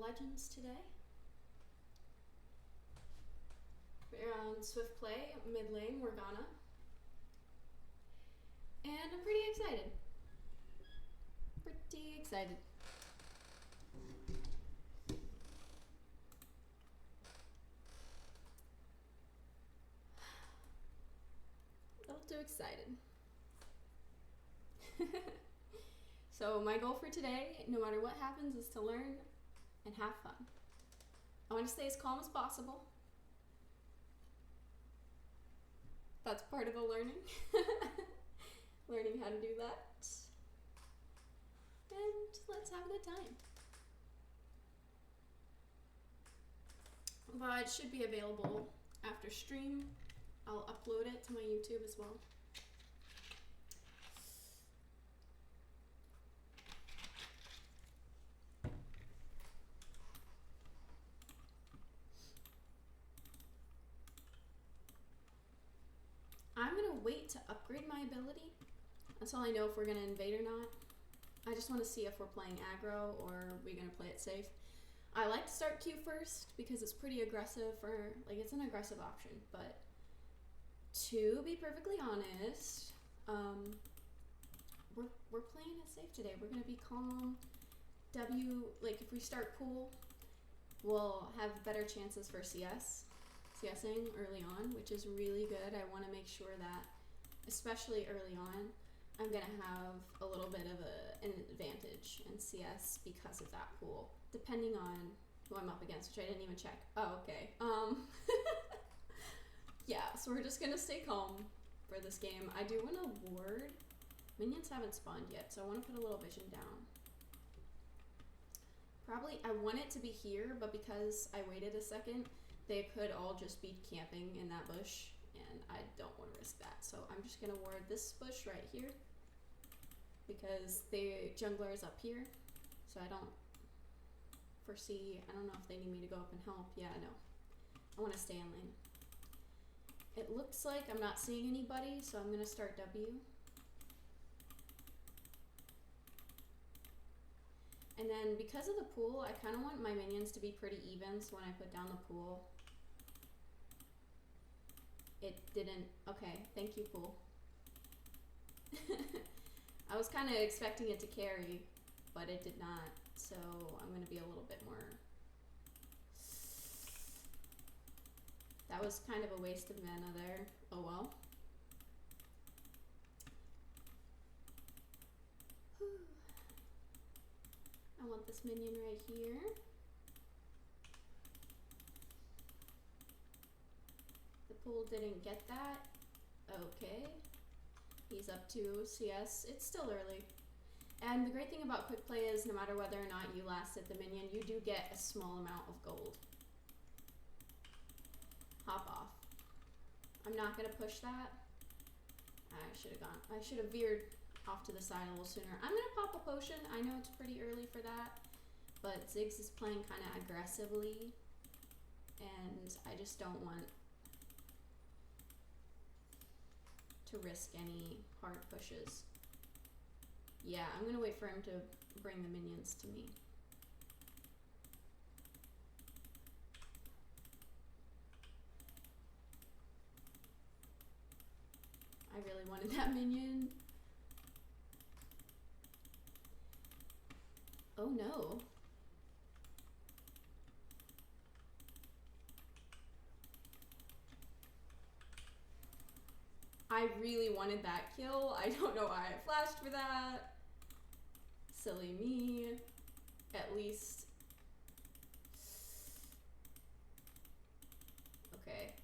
Legends today. We're on Swift Play, mid lane, Morgana. And I'm pretty excited. Pretty excited. A little too excited. So my goal for today, no matter what happens, is to learn and have fun. I want to stay as calm as possible. That's part of the learning. Learning how to do that. And let's have a good time. But it should be available after stream. I'll upload it to my YouTube as well. I'm gonna wait to upgrade my ability until I know if we're gonna invade or not. I just want to see if we're playing aggro or we're gonna play it safe. I like to start Q first because it's pretty aggressive for, like, it's an aggressive option, but to be perfectly honest, we're playing it safe today. We're gonna be calm. Like if we start pool, we'll have better chances for CSing early on, which is really good. I want to make sure that, especially early on, I'm gonna have a little bit of an advantage in CS because of that pool, depending on who I'm up against, which I didn't even check. Oh, okay. Yeah, so we're just gonna stay calm for this game. I do want to ward. Minions haven't spawned yet, so I want to put a little vision down. Probably, I want it to be here, but because I waited a second, they could all just be camping in that bush, and I don't want to risk that. So I'm just gonna ward this bush right here, because the jungler is up here, so I don't foresee, I don't know if they need me to go up and help. Yeah, no. I want to stay in lane. It looks like I'm not seeing anybody, so I'm gonna start W. And then because of the pool, I kind of want my minions to be pretty even, so when I put down the pool, it didn't, okay, thank you, pool. I was kind of expecting it to carry, but it did not, so I'm going to be a little bit more. That was kind of a waste of mana there. Oh well. Whew. I want this minion right here. The pool didn't get that. Okay. He's up to CS. It's still early. And the great thing about quick play is no matter whether or not you last at the minion, you do get a small amount of gold. Hop off. I'm not gonna push that. I should have veered off to the side a little sooner. I'm gonna pop a potion. I know it's pretty early for that, but Ziggs is playing kind of aggressively, and I just don't want to risk any hard pushes. Yeah, I'm gonna wait for him to bring the minions to me. I really wanted that minion. Oh no. I really wanted that kill. I don't know why I flashed for that. Silly me. At least. Okay.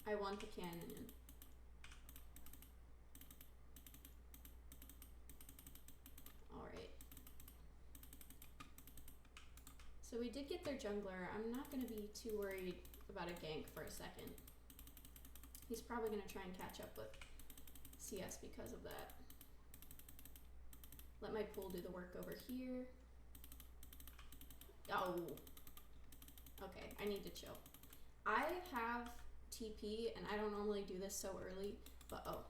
I want the cannon. Alright. So we did get their jungler. I'm not going to be too worried about a gank for a second. He's probably going to try and catch up with CS because of that. Let my pool do the work over here. Oh. Okay, I need to chill. I have TP, and I don't normally do this so early, but oh.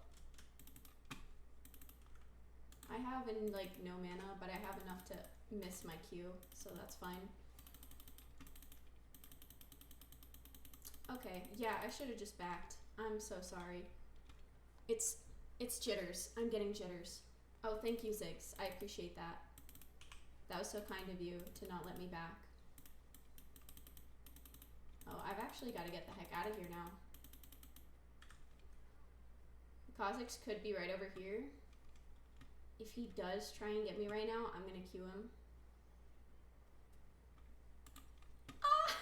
I have like no mana, but I have enough to miss my Q, so that's fine. Okay, yeah, I should have just backed. I'm so sorry. It's jitters. I'm getting jitters. Oh, thank you, Ziggs. I appreciate that. That was so kind of you to not let me back. Oh, I've actually got to get the heck out of here now. Kha'Zix could be right over here. If he does try and get me right now, I'm going to Q him. Ah!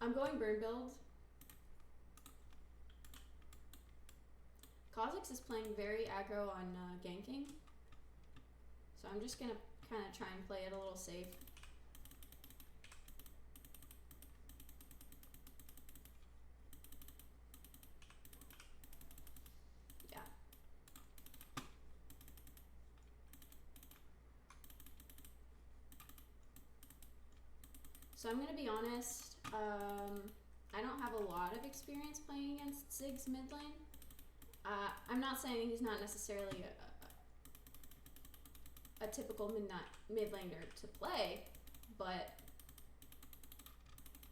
I'm going burn build. Kha'Zix is playing very aggro on ganking. So I'm just going to kind of try and play it a little safe. Yeah. So I'm going to be honest, I don't have a lot of experience playing against Ziggs mid lane. I'm not saying he's not necessarily a typical mid laner to play, but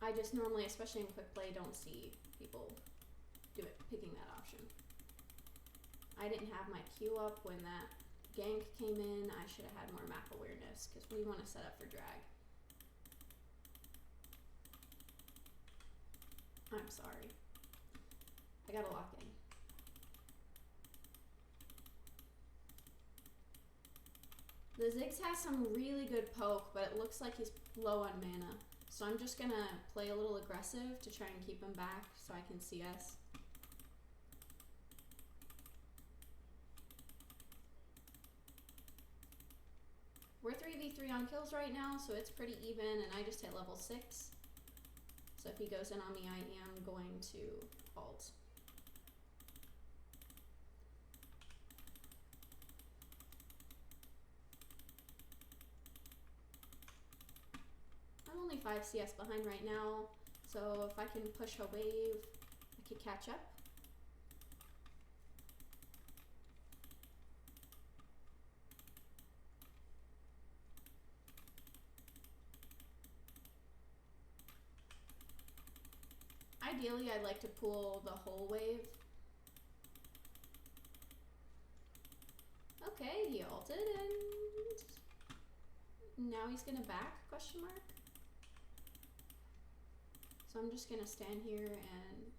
I just normally, especially in quick play, don't see people picking that option. I didn't have my Q up when that gank came in. I should have had more map awareness because we want to set up for drag. I'm sorry. I gotta lock in. The Ziggs has some really good poke, but it looks like he's low on mana. So I'm just gonna play a little aggressive to try and keep him back so I can CS. We're 3v3 on kills right now, so it's pretty even, and I just hit level 6. So if he goes in on me, I am going to ult. I'm only 5 CS behind right now, so if I can push a wave, I could catch up. Ideally, I'd like to pull the whole wave. Okay, he ulted and now he's gonna back, question mark. So I'm just gonna stand here and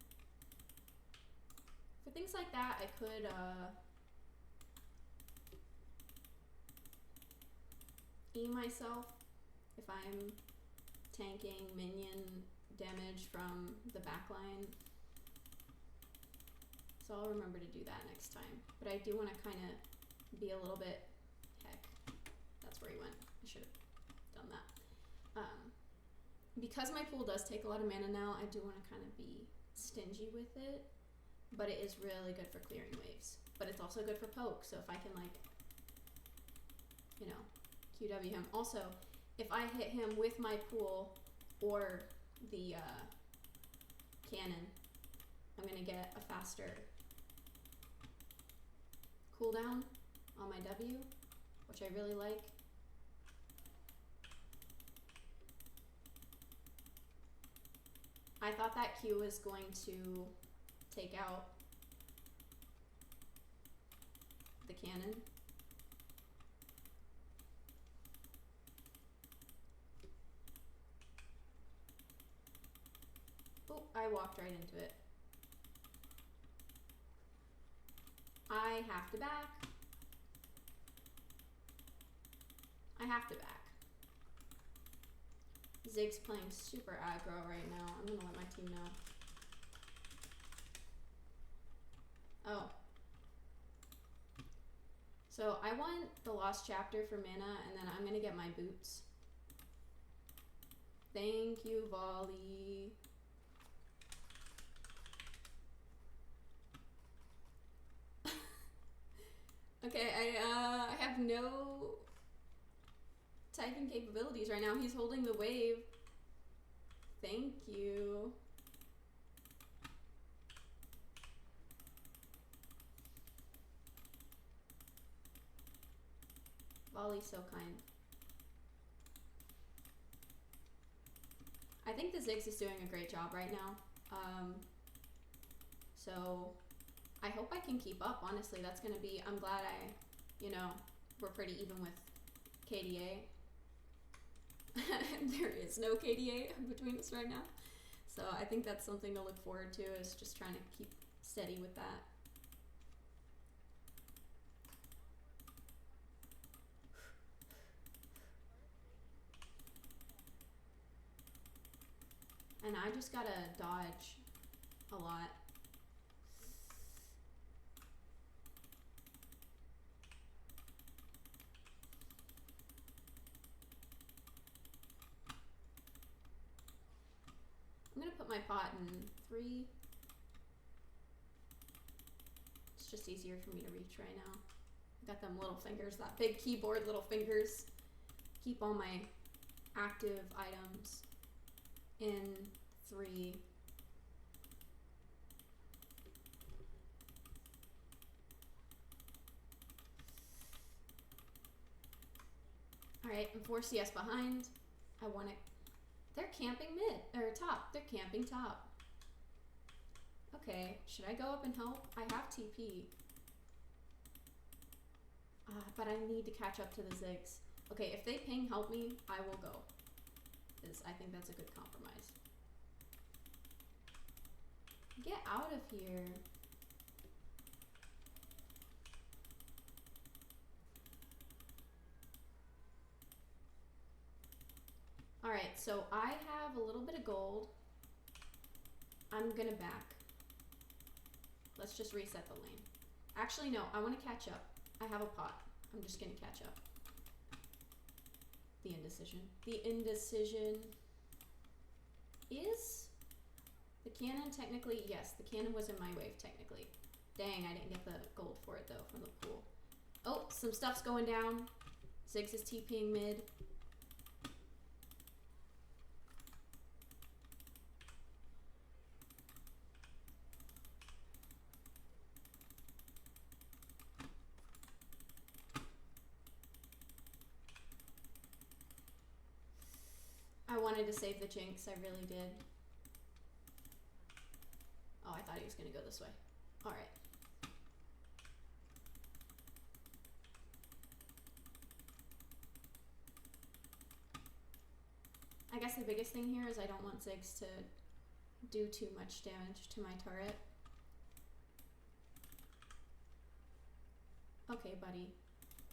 for things like that, I could E myself if I'm tanking minion damage from the backline. So I'll remember to do that next time. But I do want to kind of be a little bit, heck, that's where he went. I should have done that. Because my pool does take a lot of mana now, I do want to kind of be stingy with it. But it is really good for clearing waves. But it's also good for poke, so if I can like, you know, QW him. Also, if I hit him with my pool or the cannon, I'm gonna get a faster cooldown on my W, which I really like. I thought that Q was going to take out the cannon. Oh, I walked right into it. I have to back. I have to back. Zig's playing super aggro right now. I'm gonna let my team know. Oh. So I want the Lost Chapter for mana, and then I'm gonna get my boots. Thank you, Volley. Okay, I have no typing capabilities right now. He's holding the wave. Thank you. Volley's so kind. I think the Ziggs is doing a great job right now. So I hope I can keep up, honestly. That's gonna be, I'm glad we're pretty even with KDA. There is no KDA between us right now. So I think that's something to look forward to, is just trying to keep steady with that. And I just gotta dodge a lot. I'm gonna put my pot in 3. It's just easier for me to reach right now. Got them little fingers, that big keyboard little fingers. Keep all my active items in 3. Alright, I'm 4 CS behind. I want it. They're camping mid, or top. They're camping top. Okay, should I go up and help? I have TP. But I need to catch up to the Ziggs. Okay, if they ping help me, I will go. Because I think that's a good compromise. Get out of here. Alright, so I have a little bit of gold. I'm gonna back. Let's just reset the lane. Actually, no, I want to catch up. I have a pot. I'm just gonna catch up. The indecision. The indecision is the cannon technically, yes, the cannon was in my wave technically. Dang, I didn't get the gold for it though from the pool. Oh, some stuff's going down. Ziggs is TPing mid. I wanted to save the Jinx, I really did. Oh, I thought he was gonna go this way. Alright. I guess the biggest thing here is I don't want Ziggs to do too much damage to my turret. Okay, buddy.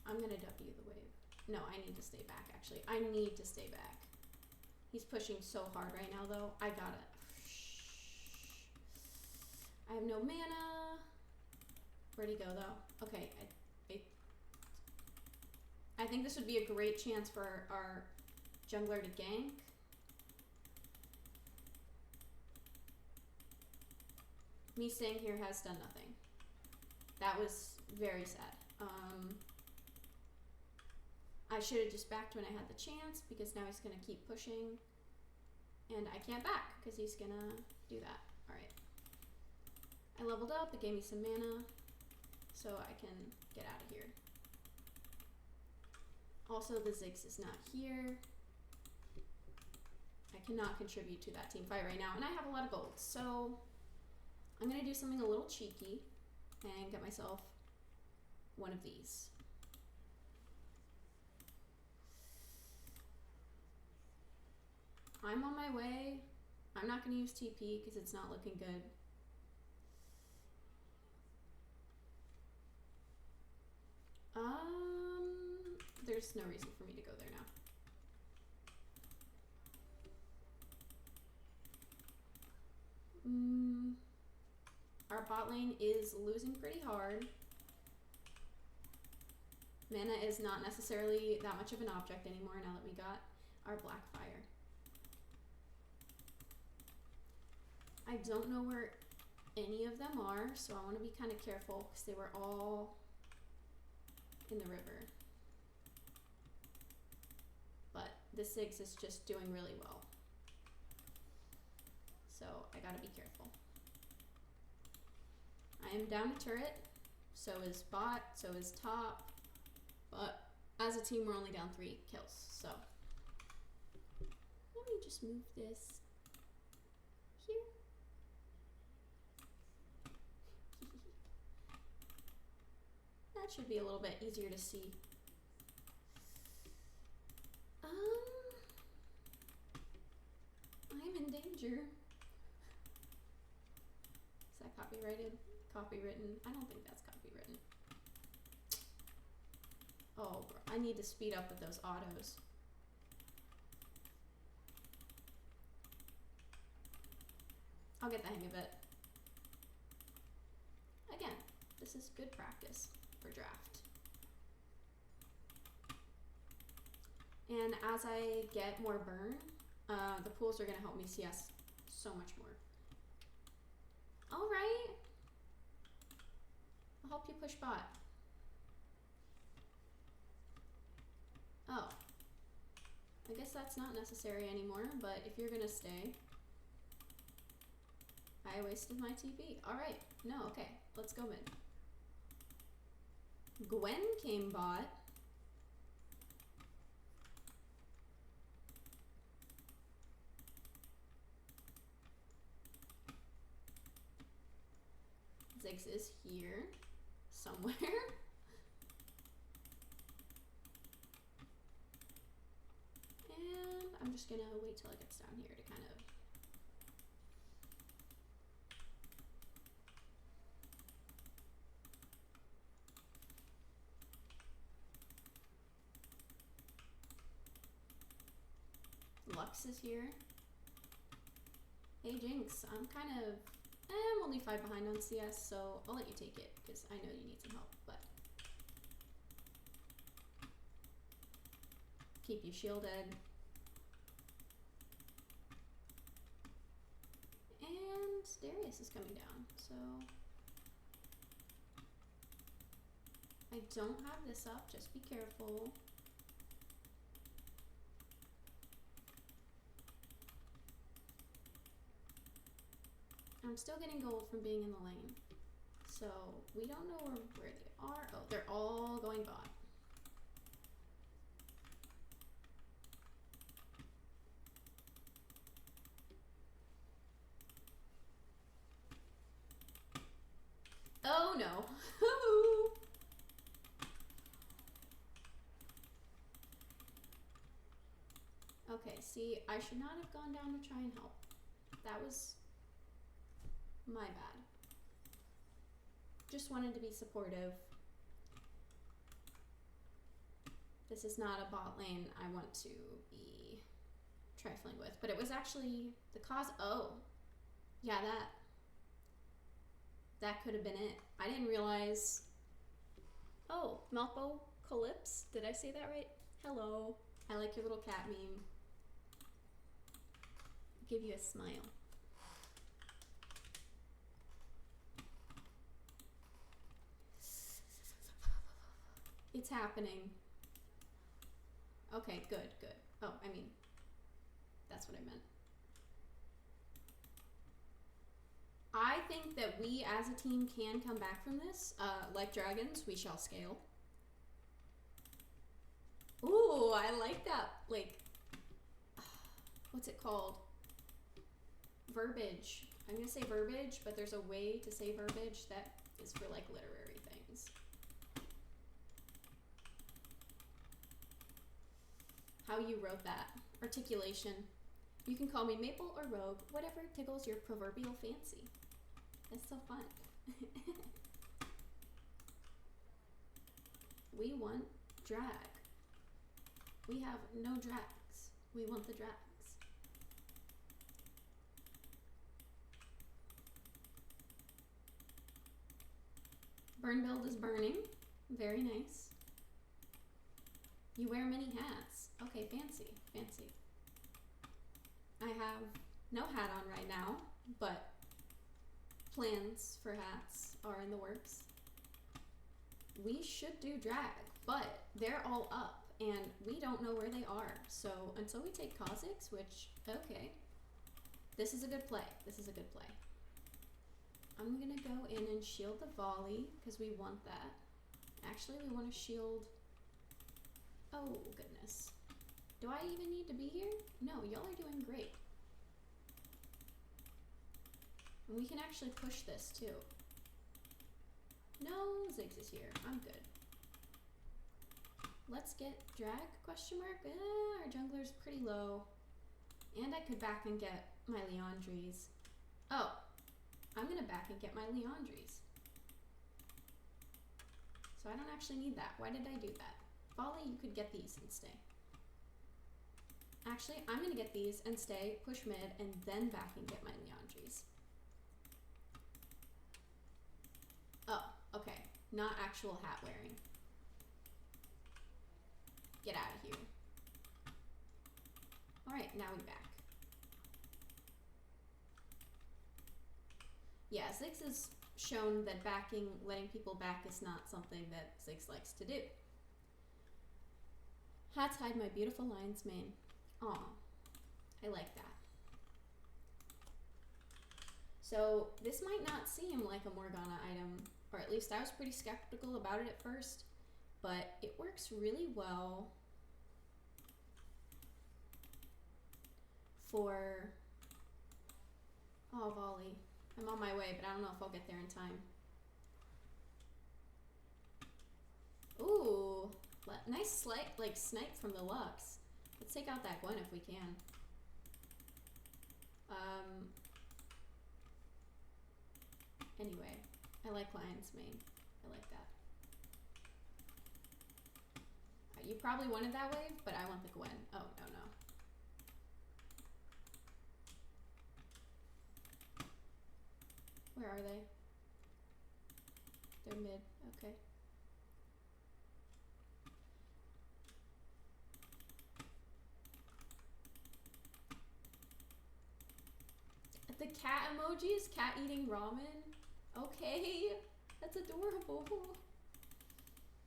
I'm gonna W the wave. No, I need to stay back, actually. I need to stay back. He's pushing so hard right now, though. I gotta... I have no mana. Where'd he go, though? Okay, I think this would be a great chance for our jungler to gank. Me staying here has done nothing. That was very sad. I should have just backed when I had the chance, because now he's gonna keep pushing. And I can't back, because he's gonna do that. Alright. I leveled up, it gave me some mana, so I can get out of here. Also, the Ziggs is not here. I cannot contribute to that team fight right now, and I have a lot of gold, so I'm gonna do something a little cheeky and get myself one of these. I'm on my way. I'm not gonna use TP because it's not looking good. There's no reason for me to go there now. Our bot lane is losing pretty hard. Mana is not necessarily that much of an object anymore now that we got our Blackfire. I don't know where any of them are, so I want to be kind of careful because they were all in the river. But this Ziggs is just doing really well. So I gotta be careful. I am down a turret, so is bot, so is top, but as a team we're only down 3 kills, so let me just move this here. That should be a little bit easier to see. I'm in danger. Is that copyrighted? Copywritten? I don't think that's copywritten. Oh, bro, I need to speed up with those autos. I'll get the hang of it. Again, this is good practice for draft. And as I get more burn, the pools are gonna help me CS so much more. All right. I'll help you push bot. Oh. I guess that's not necessary anymore, but if you're gonna stay. I wasted my TP. Alright. No, okay. Let's go mid. Gwen came bot. Ziggs is here somewhere. And I'm just gonna wait till it gets down here to kind of Lux is here. Hey Jinx, I'm only 5 behind on CS, so I'll let you take it because I know you need some help, but keep you shielded. And Darius is coming down, so I don't have this up, just be careful. I'm still getting gold from being in the lane. So we don't know where they are. Oh, they're all going bot. Oh no. Okay, see, I should not have gone down to try and help. That was my bad. Just wanted to be supportive. This is not a bot lane I want to be trifling with, but it was actually the cause. Oh, yeah, that could have been it. I didn't realize. Oh, Malpo Calypse. Did I say that right? Hello. I like your little cat meme. Give you a smile. It's happening. Okay, good, good. Oh, I mean, that's what I meant. I think that we as a team can come back from this. Like dragons, we shall scale. Ooh, I like that. Like, what's it called? Verbiage. I'm gonna say verbiage, but there's a way to say verbiage that is for like literary things. How you wrote that. Articulation. You can call me Maple or Rogue, whatever tickles your proverbial fancy. It's so fun. We want drag. We have no drags. We want the drags. Burn build is burning. Very nice. You wear many hats. Okay, fancy, fancy. I have no hat on right now, but plans for hats are in the works. We should do drag, but they're all up and we don't know where they are. So until we take Kha'Zix, which, okay, this is a good play. This is a good play. I'm gonna go in and shield the volley because we want that. Actually, we want to shield. Oh, goodness. Do I even need to be here? No, y'all are doing great. And we can actually push this too. No, Ziggs is here. I'm good. Let's get drag, question mark. Our jungler's pretty low. And I could back and get my Leandries. Oh, I'm gonna back and get my Leandries. So I don't actually need that. Why did I do that? Volley, you could get these and stay. Actually, I'm gonna get these and stay, push mid, and then back and get my Leandries. Oh, okay. Not actual hat wearing. Get out of here. Alright, now we back. Yeah, Ziggs has shown that letting people back is not something that Ziggs likes to do. Hats hide my beautiful lion's mane. Aw, I like that. So this might not seem like a Morgana item, or at least I was pretty skeptical about it at first, but it works really well for, oh, volley. I'm on my way, but I don't know if I'll get there in time. Ooh, nice snipe from the Lux. Let's take out that Gwen if we can. Anyway, I like Lion's Mane. I like that. You probably wanted that wave, but I want the Gwen. Oh, no. Where are they? They're mid. Okay. The cat emojis? Cat eating ramen? Okay. That's adorable.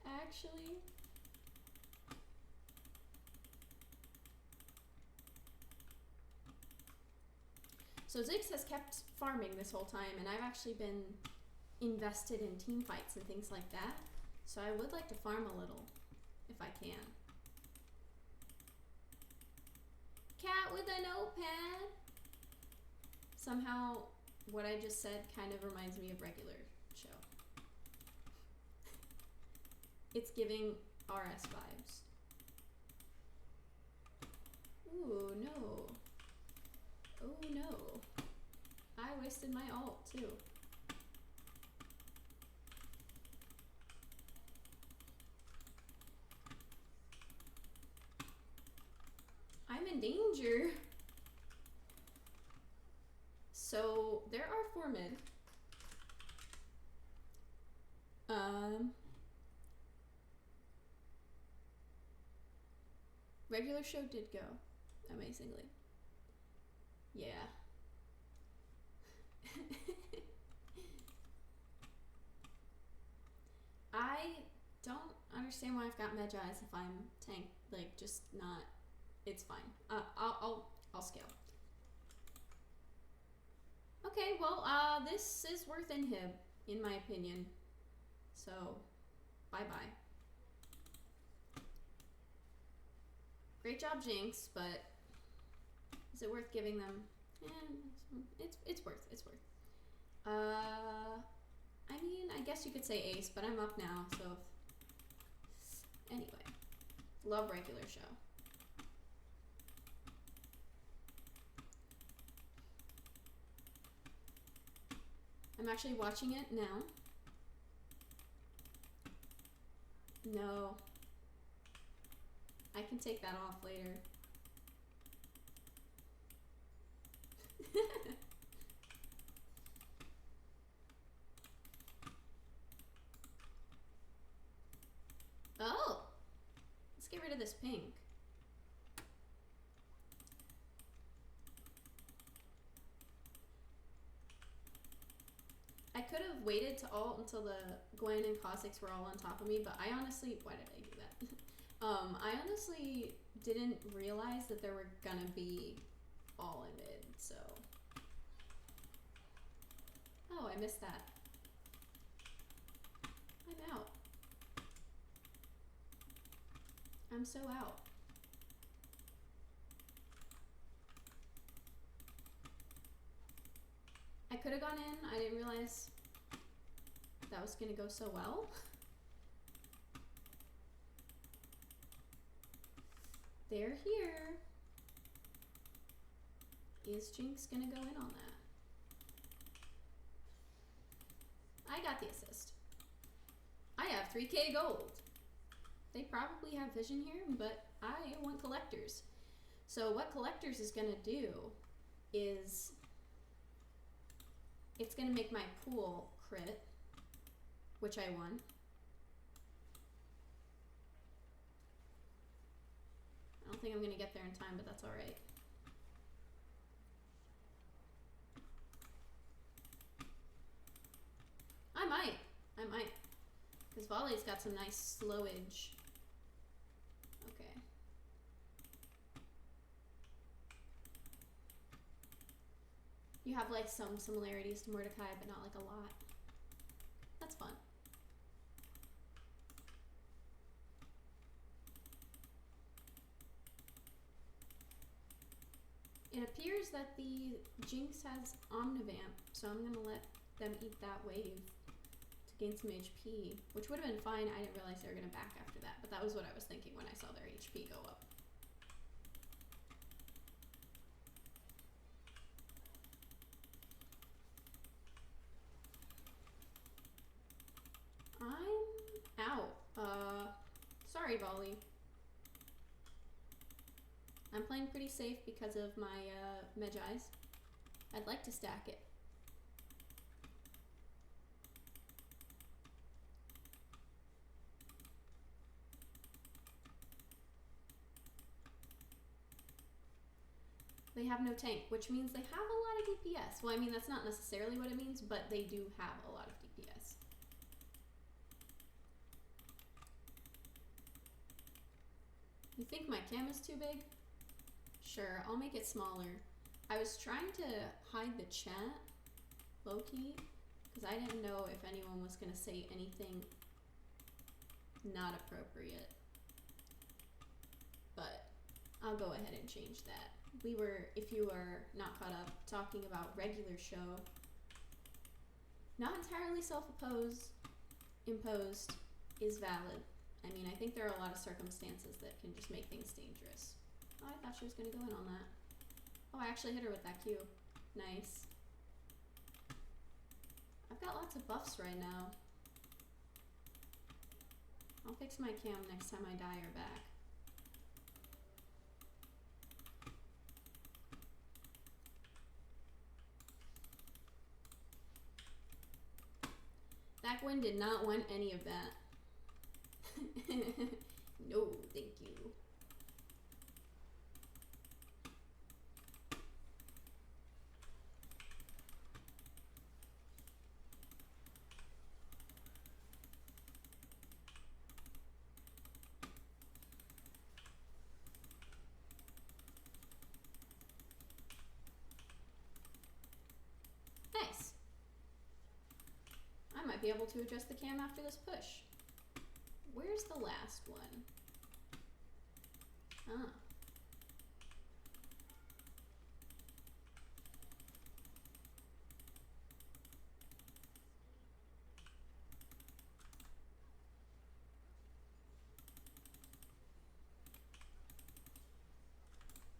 Actually. So Ziggs has kept farming this whole time, and I've actually been invested in team fights and things like that. So I would like to farm a little, if I can. Cat with a notepad! Somehow, what I just said kind of reminds me of regular show. It's giving RS vibes. Ooh, no. Oh no. I wasted my ult too. I'm in danger. So there are 4 mid. Regular show did go, amazingly. Yeah. I don't understand why I've got Medjais if I'm tank, like just not. It's fine. I'll scale. Okay, well, this is worth inhib, in my opinion. So, bye-bye. Great job, Jinx, but is it worth giving them? It's worth. I mean, I guess you could say ace, but I'm up now, so anyway. Love regular show. I'm actually watching it now. No. I can take that off later. Oh! Let's get rid of this pink. I could have waited to ult until the Gwen and Kha'Zix were all on top of me, but I honestly, why did I do that? I honestly didn't realize that there were gonna be all in mid, so. Oh, I missed that. I'm out. I'm so out. I could have gone in. I didn't realize that was gonna go so well. they're here. Is Jinx gonna go in on that? I got the assist. I have 3k gold. They probably have vision here, but I want collectors. So what collectors is gonna do is it's gonna make my pool crit, which I won. I don't think I'm gonna get there in time, but that's all right. I might. Because volley's got some nice slowage. Okay. You have like some similarities to Mordecai, but not like a lot. That's fun. It appears that the Jinx has Omnivamp, so I'm gonna let them eat that wave to gain some HP, which would have been fine. I didn't realize they were gonna back after that, but that was what I was thinking when I saw their HP go up. I'm out. Sorry, volley. I'm playing pretty safe because of my Medjais. I'd like to stack it. They have no tank, which means they have a lot of DPS. Well, I mean, that's not necessarily what it means, but they do have a lot of DPS. You think my cam is too big? Sure, I'll make it smaller. I was trying to hide the chat, low-key, because I didn't know if anyone was going to say anything not appropriate. But I'll go ahead and change that. We were, if you are not caught up, talking about regular show. Not entirely self-imposed is valid. I mean, I think there are a lot of circumstances that can just make things dangerous. Oh, I thought she was going to go in on that. Oh, I actually hit her with that Q. Nice. I've got lots of buffs right now. I'll fix my cam next time I die or back. Backwin did not want any of that. No, thank you. Nice. I might be able to adjust the cam after this push. Where's the last one? Ah.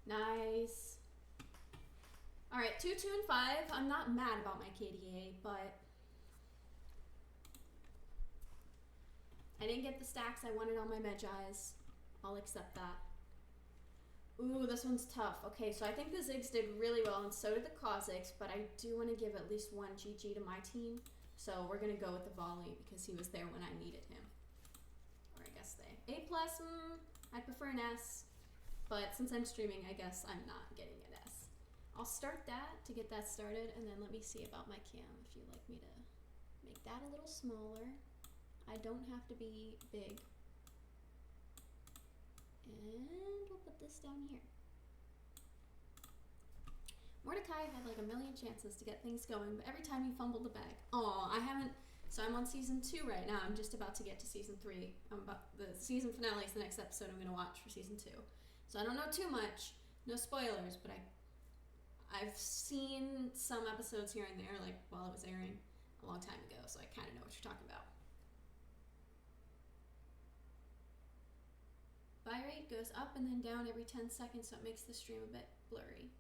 Nice. All right, 2, 2, and 5. I'm not mad about my KDA, but I didn't get the stacks I wanted on my Medjais. I'll accept that. Ooh, this one's tough. Okay, so I think the Ziggs did really well, and so did the Kha'Zix, but I do want to give at least one GG to my team. So we're going to go with the volley because he was there when I needed him. Or I guess they. A+, I prefer an S, but since I'm streaming, I guess I'm not getting an S. I'll start that to get that started, and then let me see about my cam if you'd like me to make that a little smaller. I don't have to be big. And we'll put this down here. Mordecai had like a million chances to get things going, but every time he fumbled the bag. Aw, I haven't, so I'm on season 2 right now. I'm just about to get to season 3. The season finale is the next episode I'm gonna watch for season 2. So I don't know too much, no spoilers, but I've seen some episodes here and there, like while it was airing a long time ago, so I kind of know what you're talking about. Bye right rate goes up and then down every 10 seconds, so it makes the stream a bit blurry.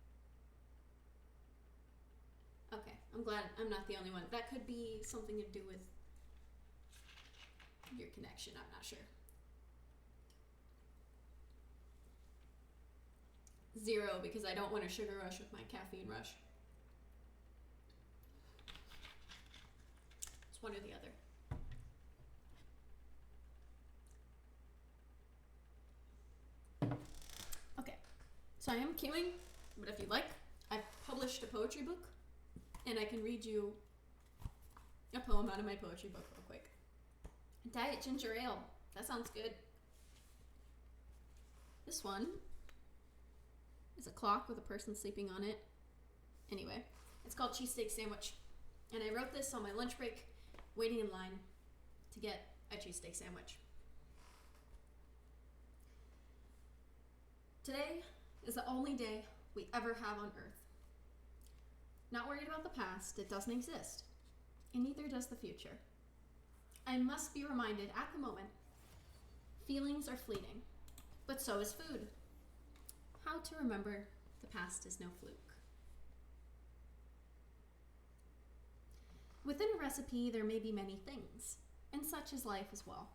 Okay, I'm glad I'm not the only one. That could be something to do with your connection, I'm not sure. 0 because I don't want a sugar rush with my caffeine rush. It's one or the other. Okay, so I am queuing, but if you'd like, I've published a poetry book, and I can read you a poem out of my poetry book real quick. Diet ginger ale, that sounds good. This one is a clock with a person sleeping on it. Anyway, it's called Cheesesteak Sandwich, and I wrote this on my lunch break, waiting in line to get a cheesesteak sandwich. Today is the only day we ever have on Earth. Not worried about the past, it doesn't exist, and neither does the future. I must be reminded at the moment, feelings are fleeting, but so is food. How to remember the past is no fluke. Within a recipe, there may be many things, and such is life as well.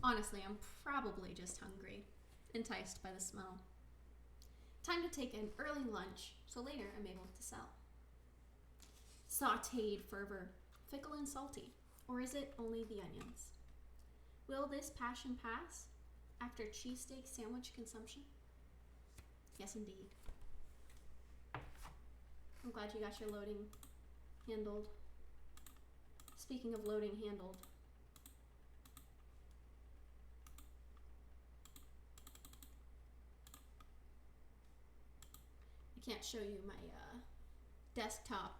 Honestly, I'm probably just hungry, enticed by the smell. Time to take an early lunch, so later I'm able to sell. Sautéed fervor, fickle and salty, or is it only the onions? Will this passion pass after cheesesteak sandwich consumption? Yes, indeed. I'm glad you got your loading handled. Speaking of loading handled, I can't show you my desktop.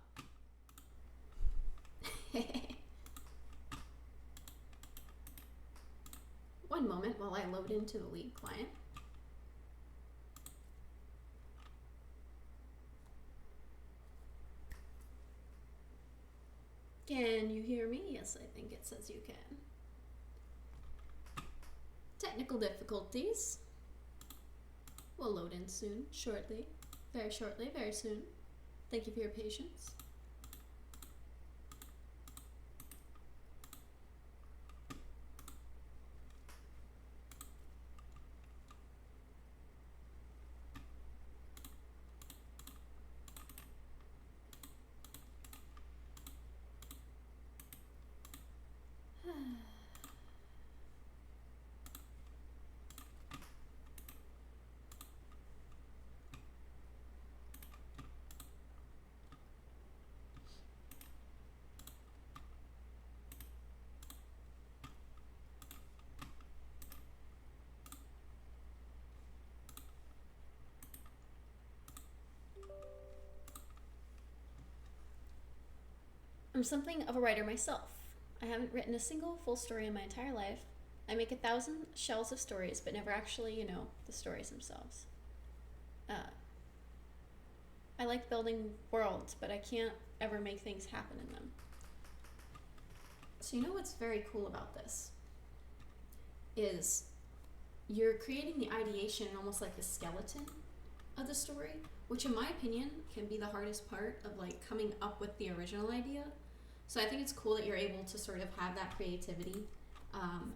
One moment while I load into the lead client. Can you hear me? Yes, I think it says you can. Technical difficulties. We'll load in soon, shortly, very soon. Thank you for your patience. I'm something of a writer myself. I haven't written a single full story in my entire life. I make 1,000 shells of stories, but never actually, the stories themselves. I like building worlds, but I can't ever make things happen in them. So what's very cool about this is you're creating the ideation and almost like the skeleton of the story, which in my opinion can be the hardest part of like coming up with the original idea. So I think it's cool that you're able to sort of have that creativity.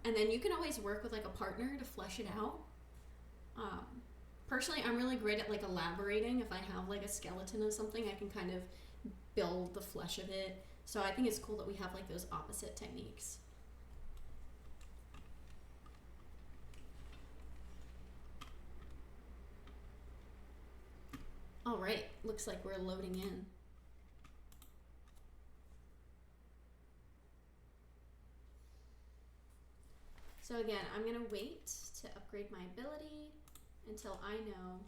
And then you can always work with like a partner to flesh it out. Personally, I'm really great at like elaborating. If I have like a skeleton of something, I can kind of build the flesh of it. So I think it's cool that we have like those opposite techniques. All right, looks like we're loading in. So again, I'm gonna wait to upgrade my ability until I know.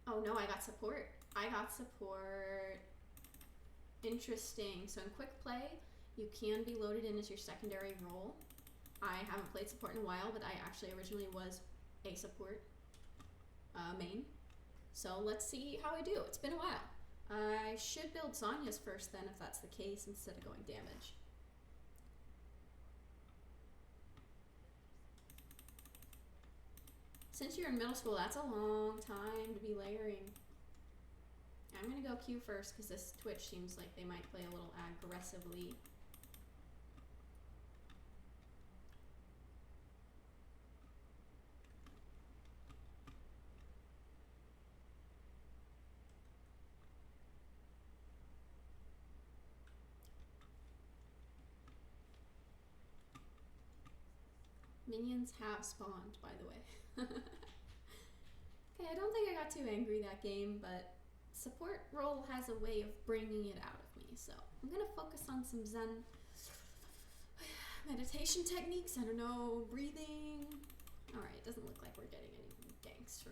Oh no, I got support. Interesting. So in quick play, you can be loaded in as your secondary role. I haven't played support in a while, but I actually originally was a support main. So let's see how I do. It's been a while. I should build Sonya's first then, if that's the case, instead of going damage. Since you're in middle school, that's a long time to be layering. I'm gonna go Q first because this Twitch seems like they might play a little aggressively. Minions have spawned, by the way. Okay, I don't think I got too angry that game, but support role has a way of bringing it out of me. So I'm gonna focus on some Zen meditation techniques. I don't know, breathing. All right, it doesn't look like we're getting any gangster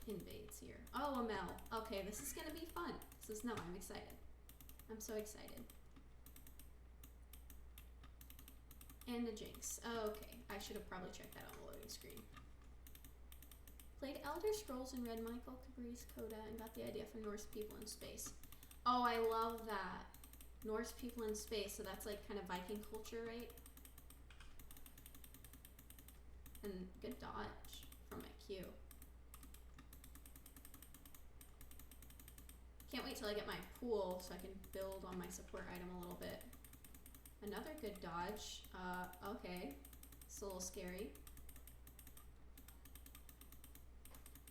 invades here. Oh, a Mel. Okay, this is gonna be fun. I'm excited. I'm so excited. And a Jinx. Oh, okay, I should have probably checked that on the loading screen. Played Elder Scrolls and read Michael Cabri's Coda and got the idea for Norse People in Space. Oh, I love that. Norse People in Space, so that's like kind of Viking culture, right? And good dodge from my Q. Can't wait till I get my pool so I can build on my support item a little bit. Another good dodge. Okay. It's a little scary.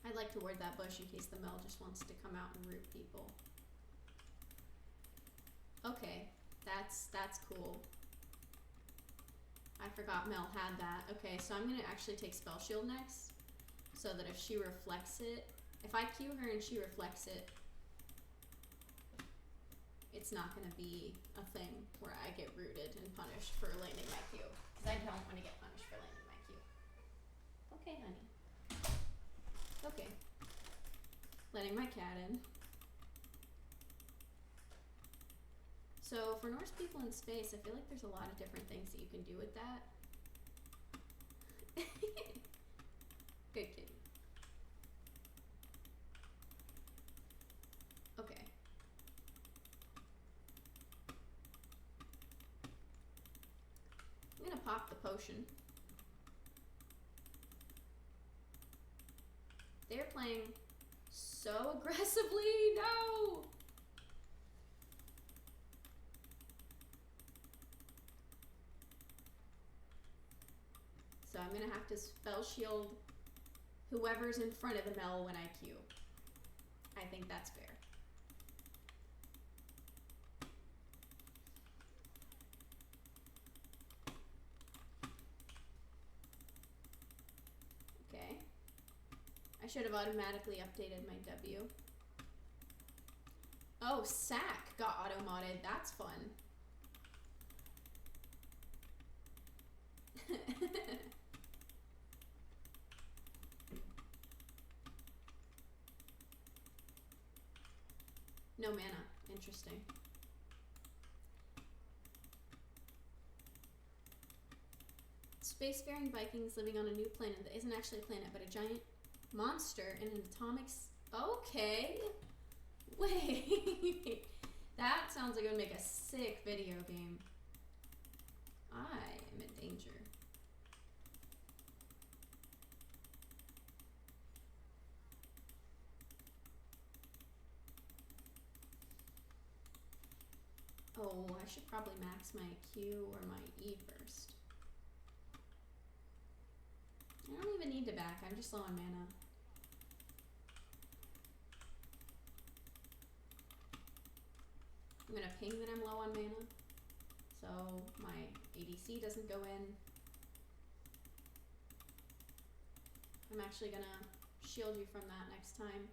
I'd like to ward that bush in case the Mel just wants to come out and root people. Okay, that's cool. I forgot Mel had that. Okay, so I'm gonna actually take Spell Shield next, so that if she reflects it, if I Q her and she reflects it, it's not gonna be a thing where I get rooted and punished for landing my Q, because I don't want to get punished for landing my Q. Okay, honey. Okay. Letting my cat in. So for Norse People in Space, I feel like there's a lot of different things that you can do with that. Good kitty. Okay. I'm gonna pop the potion. They're playing so aggressively. No! So I'm gonna have to spell shield whoever's in front of the Mel when I Q. I think that's fair. Okay. I should have automatically updated my W. Oh, Sack got auto-modded. That's fun. No mana. Interesting. Spacefaring Vikings living on a new planet that isn't actually a planet, but a giant monster in an atomic... Okay. Wait. That sounds like it would make a sick video game. I am in danger. Oh, I should probably max my Q or my E first. I don't even need to back, I'm just low on mana. I'm gonna ping that I'm low on mana, so my ADC doesn't go in. I'm actually gonna shield you from that next time.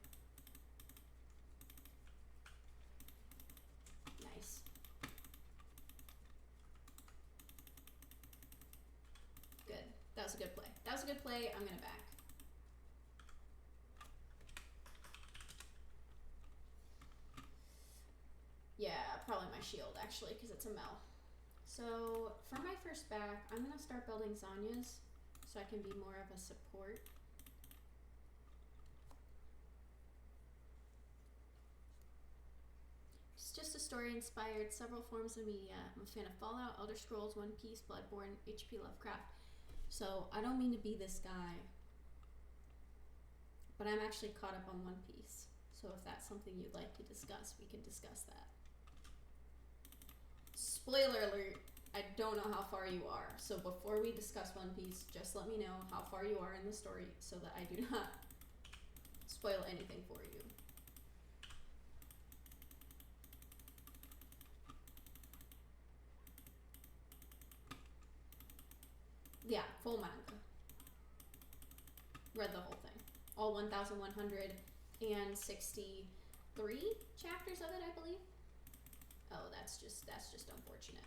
Nice. Good. That was a good play. That was a good play. I'm gonna back. Yeah, probably my shield actually, because it's a Mel. So for my first back, I'm gonna start building Zanya's so I can be more of a support. It's just a story inspired several forms of media. I'm a fan of Fallout, Elder Scrolls, One Piece, Bloodborne, HP Lovecraft. So I don't mean to be this guy, but I'm actually caught up on One Piece. So if that's something you'd like to discuss, we can discuss that. Spoiler alert, I don't know how far you are. So before we discuss One Piece, just let me know how far you are in the story so that I do not spoil anything for you. Yeah, full manga. Read the whole thing. All 1,163 chapters of it, I believe. Oh, that's just unfortunate.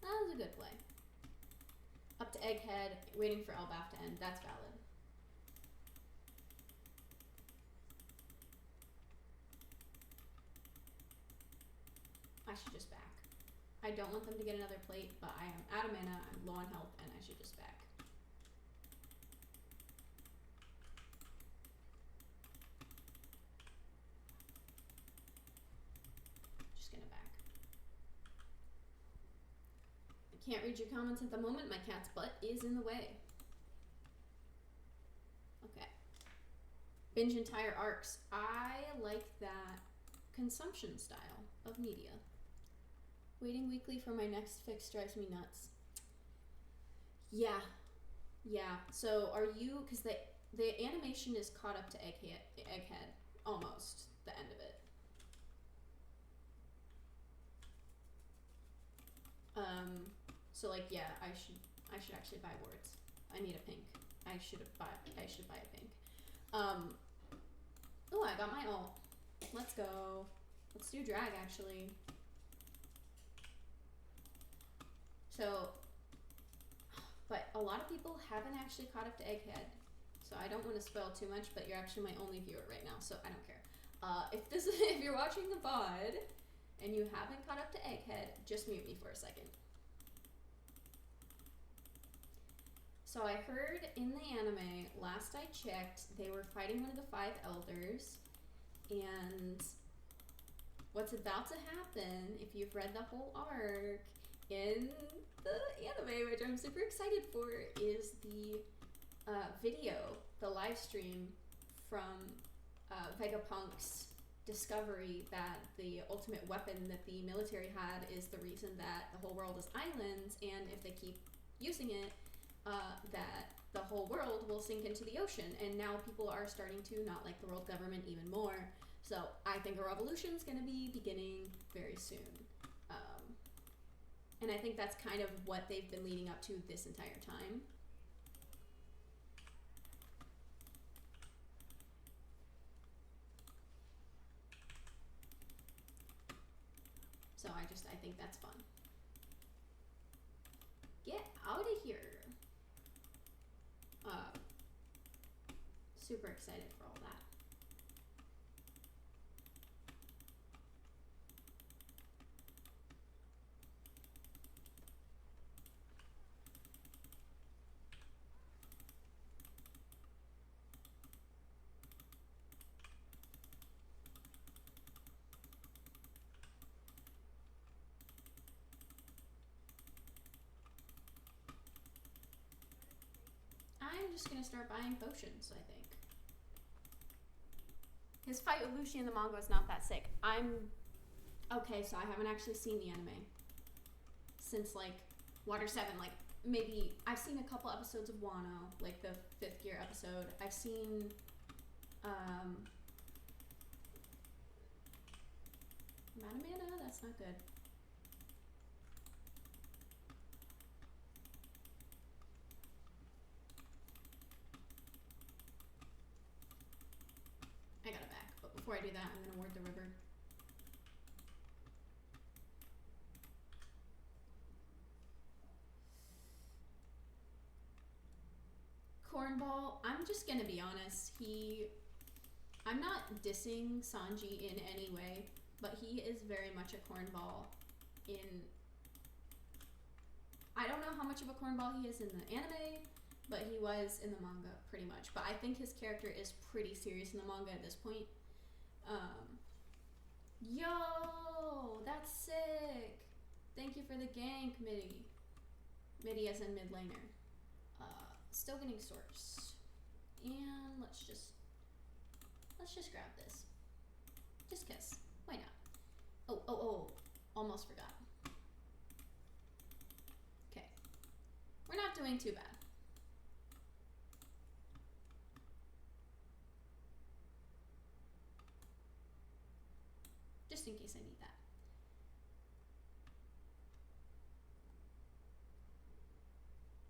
That was a good play. Up to Egghead, waiting for Elbaf to end. That's valid. I should just back. I don't want them to get another plate, but I am out of mana, I'm low on health, and I should just back. Just gonna back. I can't read your comments at the moment. My cat's butt is in the way. Okay. Binge entire arcs. I like that consumption style of media. Waiting weekly for my next fix drives me nuts. Yeah. So are you, because the animation is caught up to Egghead, almost the end of it. So like, yeah, I should actually buy words. I need a pink. I should buy a pink. Oh, I got my ult. Let's go. Let's do drag actually. So, but a lot of people haven't actually caught up to Egghead, so I don't want to spoil too much, but you're actually my only viewer right now, so I don't care. If you're watching the VOD and you haven't caught up to Egghead, just mute me for a second. So I heard in the anime, last I checked, they were fighting one of the 5 elders, and what's about to happen, if you've read the whole arc in the anime, which I'm super excited for, is the video, the live stream from Vegapunk's discovery that the ultimate weapon that the military had is the reason that the whole world is islands, and if they keep using it, that the whole world will sink into the ocean. And now people are starting to not like the world government even more. So I think a revolution is going to be beginning very soon. And I think that's kind of what they've been leading up to this entire time. So I think that's fun. Get out of here. Super excited for all that. I'm just gonna start buying potions, I think. His fight with Lucy in the manga is not that sick. Okay, so I haven't actually seen the anime since like Water 7. Like maybe I've seen a couple episodes of Wano, like the 5th gear episode. I've seen Madamana? That's not good. I gotta back, but before I do that, I'm gonna ward the river. Cornball, I'm just gonna be honest, I'm not dissing Sanji in any way, but he is very much a cornball I don't know how much of a cornball he is in the anime, but he was in the manga pretty much. But I think his character is pretty serious in the manga at this point. Yo, that's sick. Thank you for the gank, Midi. Midi as in mid laner. Still getting source. And let's just grab this. Just kiss. Why not? Oh. Almost forgot. Okay. We're not doing too bad. Just in case I need that.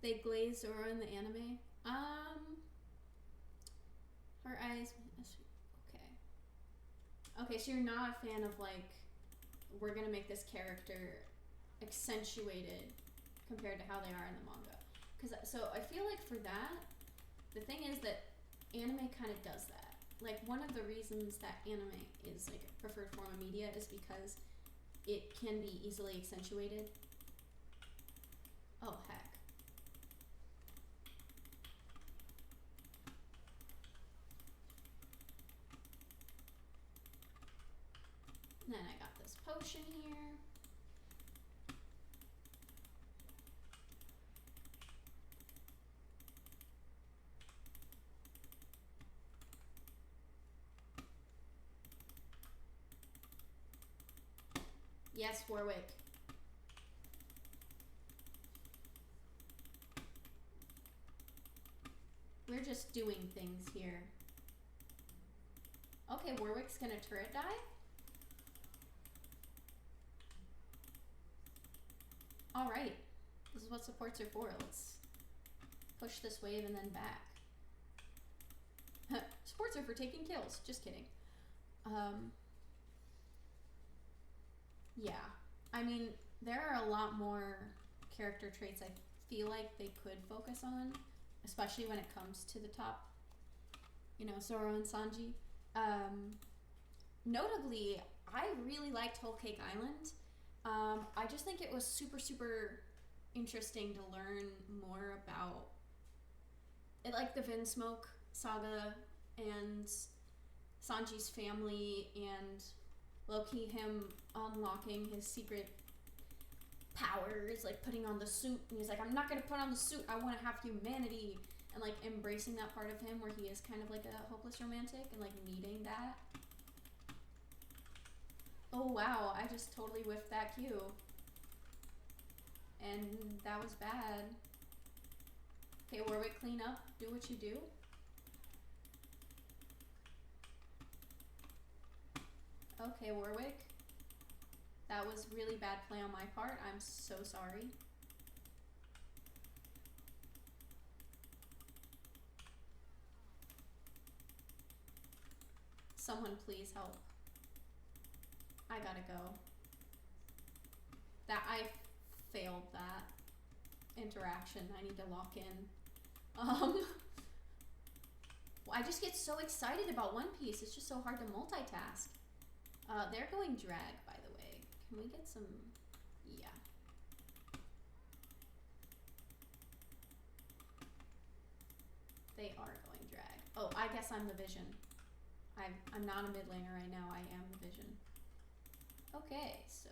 They glaze Zora in the anime. Her eyes. Okay, so you're not a fan of like, we're gonna make this character accentuated compared to how they are in the manga. So I feel like for that, the thing is that anime kind of does that. Like, one of the reasons that anime is like a preferred form of media is because it can be easily accentuated. Oh, heck. And then I got this potion here. Yes, Warwick. We're just doing things here. Okay, Warwick's gonna turret die? Alright. This is what supports are for. Let's push this wave and then back. Supports are for taking kills. Just kidding. Yeah. I mean, there are a lot more character traits I feel like they could focus on, especially when it comes to the top, Zoro and Sanji. Notably, I really liked Whole Cake Island. I just think it was super, super interesting to learn more about it, like the Vinsmoke saga and Sanji's family, and low-key him unlocking his secret powers, like putting on the suit, and he's like, I'm not gonna put on the suit, I want to have humanity, and like embracing that part of him where he is kind of like a hopeless romantic and like needing that. Oh wow, I just totally whiffed that Q. And that was bad. Okay, Warwick, clean up, do what you do. Okay, Warwick. That was really bad play on my part. I'm so sorry. Someone please help. I gotta go. I failed that interaction. I need to lock in. I just get so excited about One Piece. It's just so hard to multitask. They're going drag, by the way. Can we get some... Yeah. They are going drag. Oh, I guess I'm the Vision. I'm not a mid laner right now. I am the Vision. Okay, so...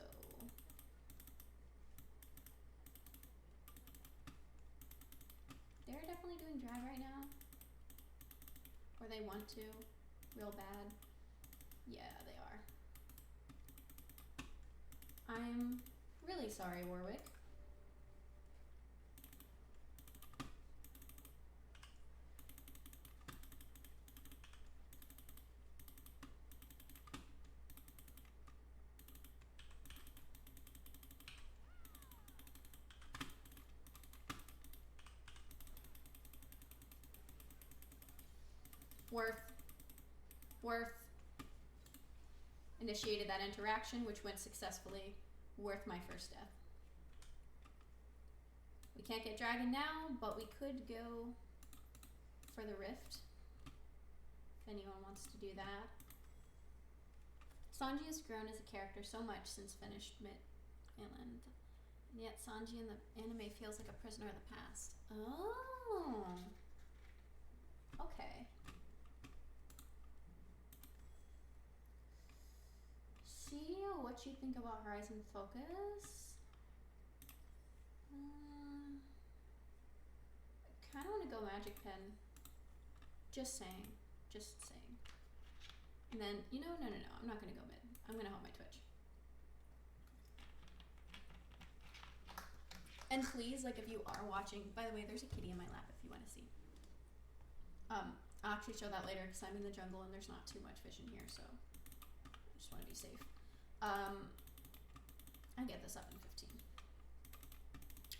They're definitely doing drag right now. Or they want to. Real bad. Yeah, they are. I'm really sorry, Warwick. Worth initiated that interaction, which went successfully. Worth my first death. We can't get dragon now, but we could go for the rift if anyone wants to do that. Sanji has grown as a character so much since finished Mid Island, and yet Sanji in the anime feels like a prisoner of the past. Oh, okay. what you think about Horizon Focus. I kind of want to go Magic Pen. Just saying. Just saying. And then, you know, no. I'm not going to go mid. I'm going to help my Twitch. And please, like, if you are watching, by the way, there's a kitty in my lap if you want to see. I'll actually show that later because I'm in the jungle and there's not too much fish in here, so I just want to be safe. I get this up in 15.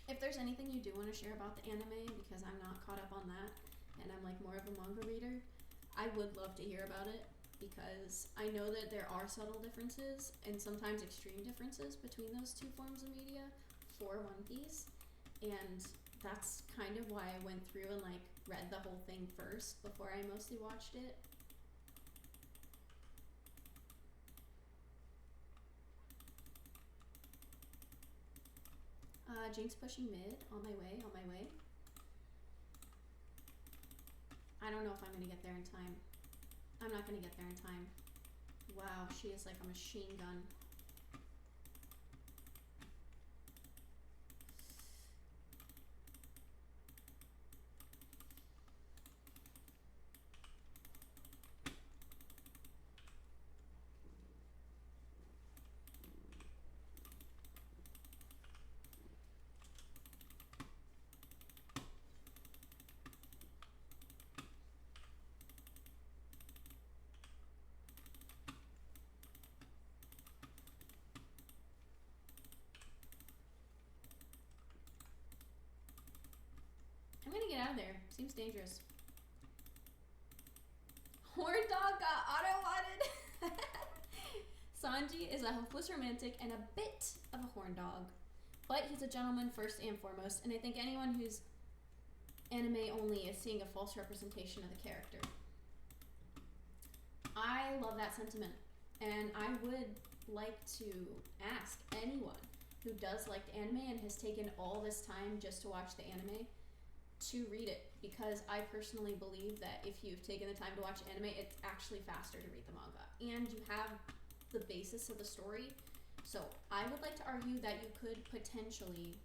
If there's anything you do want to share about the anime, because I'm not caught up on that, and I'm like more of a manga reader, I would love to hear about it, because I know that there are subtle differences and sometimes extreme differences between those two forms of media for One Piece, and that's kind of why I went through and like read the whole thing first before I mostly watched it. Jinx pushing mid, on my way. I don't know if I'm gonna get there in time. I'm not gonna get there in time. Wow, she is like a machine gun. I'm gonna get out of there. Seems dangerous. Horn dog got auto-wadded. Sanji is a hopeless romantic and a bit of a horn dog. But he's a gentleman first and foremost, and I think anyone who's anime only is seeing a false representation of the character. I love that sentiment, and I would like to ask anyone who does like anime and has taken all this time just to watch the anime to read it, because I personally believe that if you've taken the time to watch anime, it's actually faster to read the manga, and you have the basis of the story. So I would like to argue that you could potentially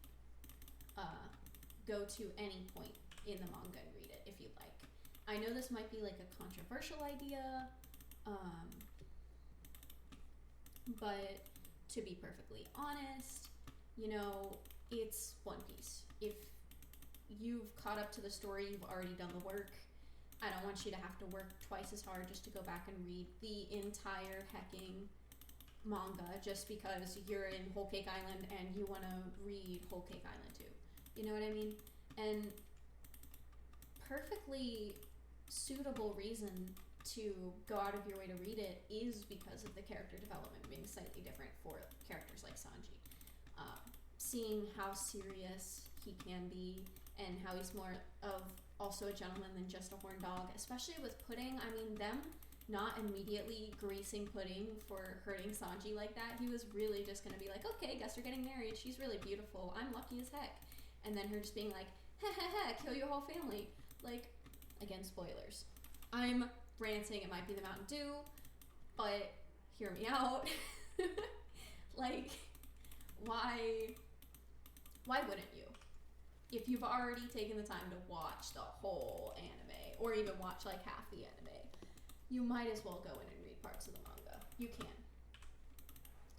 go to any point in the manga and read it if you'd like. I know this might be like a controversial idea, but to be perfectly honest, you know, it's One Piece. If you've caught up to the story, you've already done the work. I don't want you to have to work twice as hard just to go back and read the entire hecking manga just because you're in Whole Cake Island and you want to read Whole Cake Island too. You know what I mean? And perfectly suitable reason to go out of your way to read it is because of the character development being slightly different for characters like Sanji. Seeing how serious he can be and how he's more of also a gentleman than just a horn dog, especially with Pudding. I mean, them not immediately greasing Pudding for hurting Sanji like that. He was really just gonna be like, okay, guess you're getting married. She's really beautiful. I'm lucky as heck. And then her just being like, heh heh heh, kill your whole family. Like, again, spoilers. I'm ranting, it might be the Mountain Dew, but hear me out. Like, why wouldn't you? If you've already taken the time to watch the whole anime, or even watch like half the anime, you might as well go in and read parts of the manga. You can.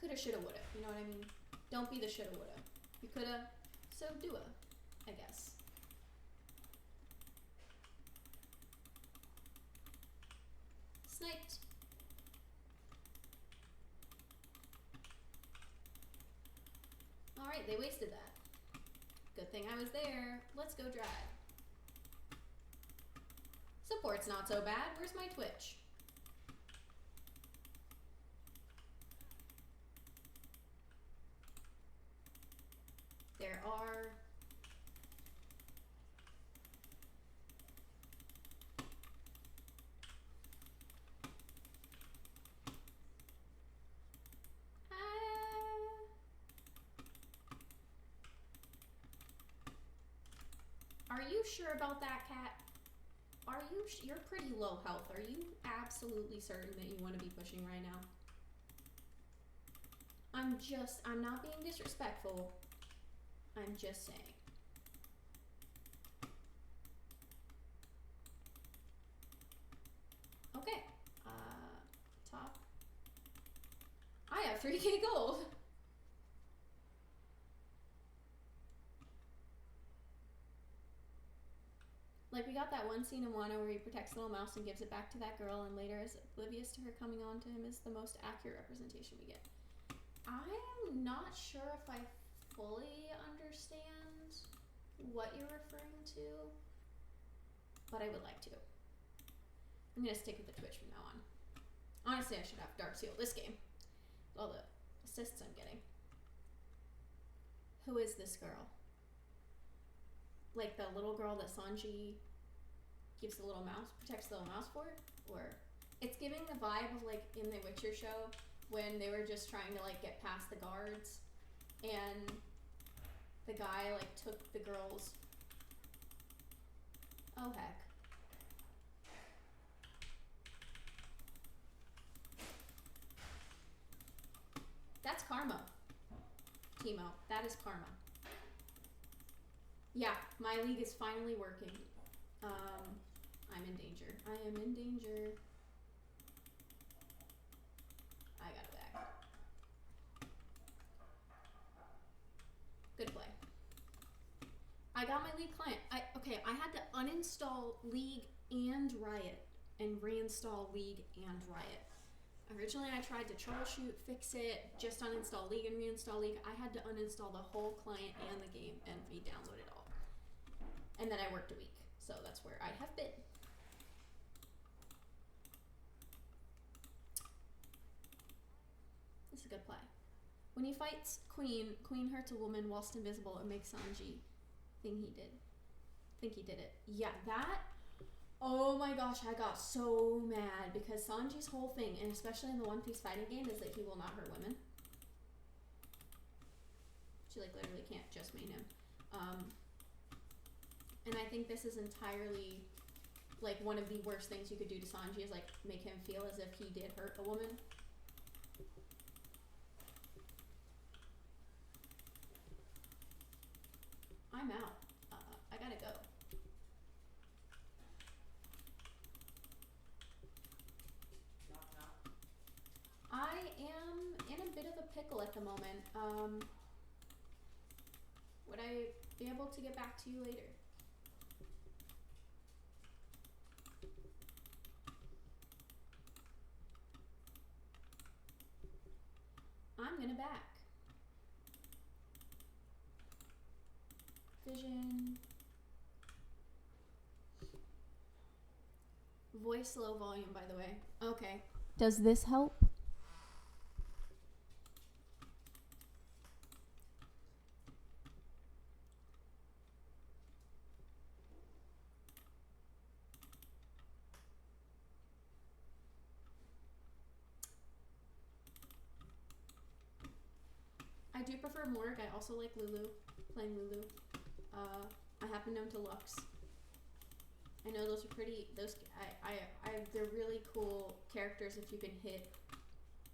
Coulda, shoulda, woulda. You know what I mean? Don't be the shoulda, woulda. You coulda, so doa, I guess. Sniped. Alright, they wasted that. Good thing I was there. Let's go drag. Support's not so bad. Where's my Twitch? There are... Are you sure about that, cat? Are you you're pretty low health. Are you absolutely certain that you want to be pushing right now? I'm not being disrespectful. I'm just saying. Okay, top. I have 3K gold. Like, we got that one scene in Wano where he protects the little mouse and gives it back to that girl, and later is oblivious to her coming on to him is the most accurate representation we get. I'm not sure if I fully understand what you're referring to, but I would like to. I'm gonna stick with the Twitch from now on. Honestly, I should have Dark Seal this game. All the assists I'm getting. Who is this girl? Like the little girl that Sanji gives the little mouse, protects the little mouse for? Or it's giving the vibe of like in the Witcher show when they were just trying to like get past the guards and the guy like took the girl's. Oh heck. That's karma. Timo, that is karma. Yeah, my league is finally working. I'm in danger. I am in danger. I got it back. Good play. I got my league client. I had to uninstall League and Riot and reinstall League and Riot. Originally I tried to troubleshoot, fix it, just uninstall League and reinstall League. I had to uninstall the whole client and the game and re-download it all. And then I worked a week. So that's where I have been. This is a good play. When he fights Queen hurts a woman whilst invisible and makes Sanji think he did it. Yeah, that, oh my gosh, I got so mad because Sanji's whole thing, and especially in the One Piece fighting game, is that he will not hurt women. She like literally can't just main him. And I think this is entirely like one of the worst things you could do to Sanji is like make him feel as if he did hurt a woman. I'm out. I gotta go. I am in a bit of a pickle at the moment. Would I be able to get back to you later? I'm gonna back. Vision. Voice low volume, by the way. Okay. Does this help? I do prefer Morg. I also like Lulu, playing Lulu. I have been known to Lux. I know those are pretty, they're really cool characters if you can hit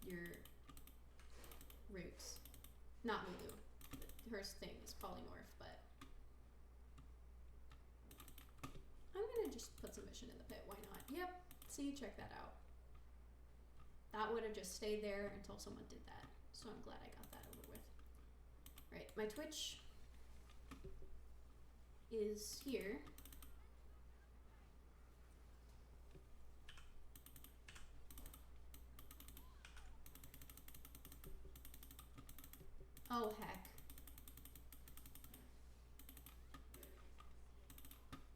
your roots. Not Lulu. Her thing is polymorph, but I'm gonna just put submission in the pit, why not? Yep, see, check that out. That would have just stayed there until someone did that. So I'm glad I got that over with. Right, my Twitch is here. Oh heck.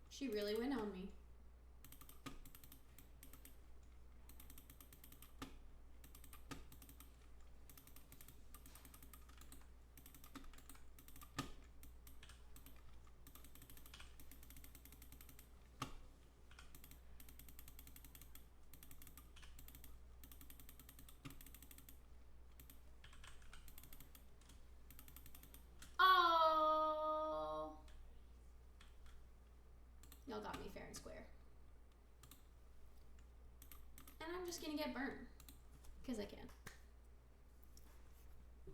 She really went on me. Y'all got me fair and square. And I'm just gonna get burned. Because I can.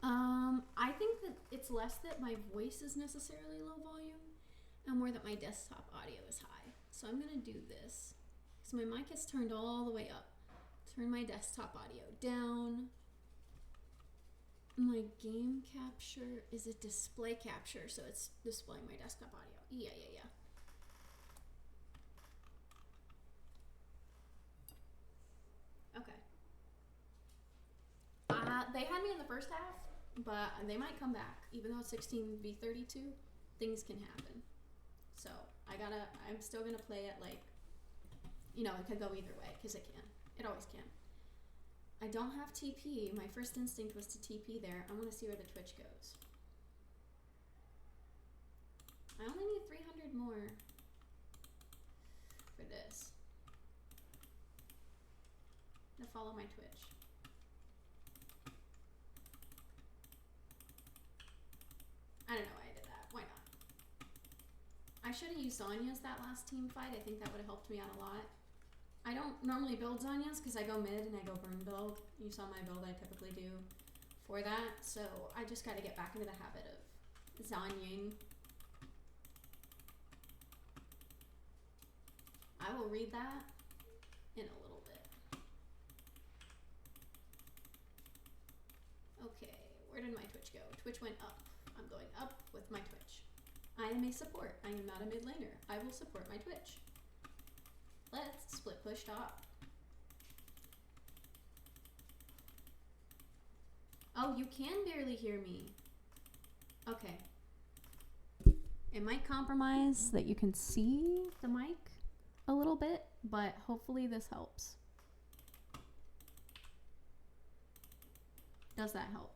I think that it's less that my voice is necessarily low volume and more that my desktop audio is high. So I'm gonna do this. So my mic is turned all the way up. Turn my desktop audio down. My game capture is a display capture, so it's displaying my desktop audio. Yeah. Okay. They had me in the first half, but they might come back. Even though it's 16v32, things can happen. So I'm still gonna play it like, you know, it could go either way, because it can. It always can. I don't have TP. My first instinct was to TP there. I want to see where the Twitch goes. I only need 300 more for this. To follow my Twitch. I don't know why I did that. Why not? I should have used Zanya's that last team fight. I think that would have helped me out a lot. I don't normally build Zanya's because I go mid and I go burn build. You saw my build I typically do for that. So I just got to get back into the habit of Zanying. I will read that in a little bit. Okay, where did my Twitch go? Twitch went up. I'm going up with my Twitch. I am a support. I am not a mid laner. I will support my Twitch. Let's split push top. Oh, you can barely hear me. Okay. It might compromise that you can see the mic a little bit, but hopefully this helps. Does that help?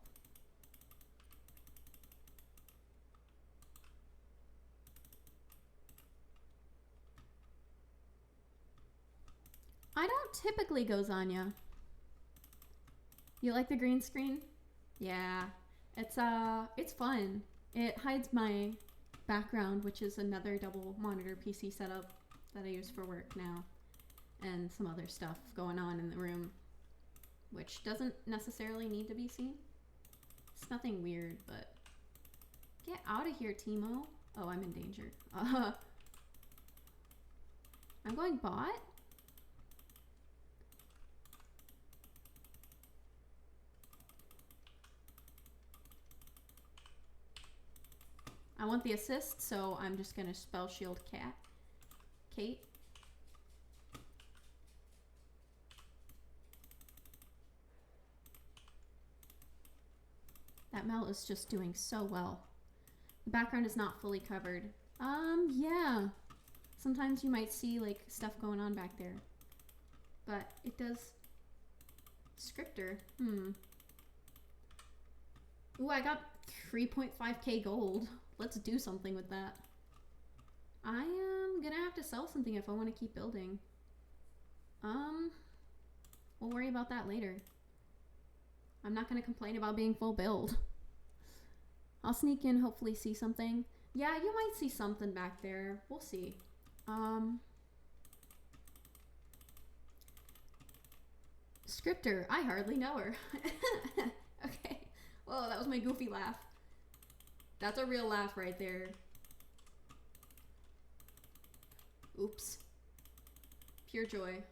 I don't typically go Zanya. You like the green screen? Yeah. It's fun. It hides my background, which is another double monitor PC setup that I use for work now, and some other stuff going on in the room, which doesn't necessarily need to be seen. It's nothing weird, but get out of here, Timo. Oh, I'm in danger. I'm going bot? I want the assist, so I'm just gonna spell shield Kate. That Mel is just doing so well. The background is not fully covered. Yeah. Sometimes you might see like stuff going on back there. But it does. Scripter. Ooh, I got 3.5k gold. Let's do something with that. I am gonna have to sell something if I want to keep building. We'll worry about that later. I'm not gonna complain about being full build. I'll sneak in, hopefully see something. Yeah, you might see something back there. We'll see. Scripter, I hardly know her. Okay. Whoa, that was my goofy laugh. That's a real laugh right there. Oops. Pure joy.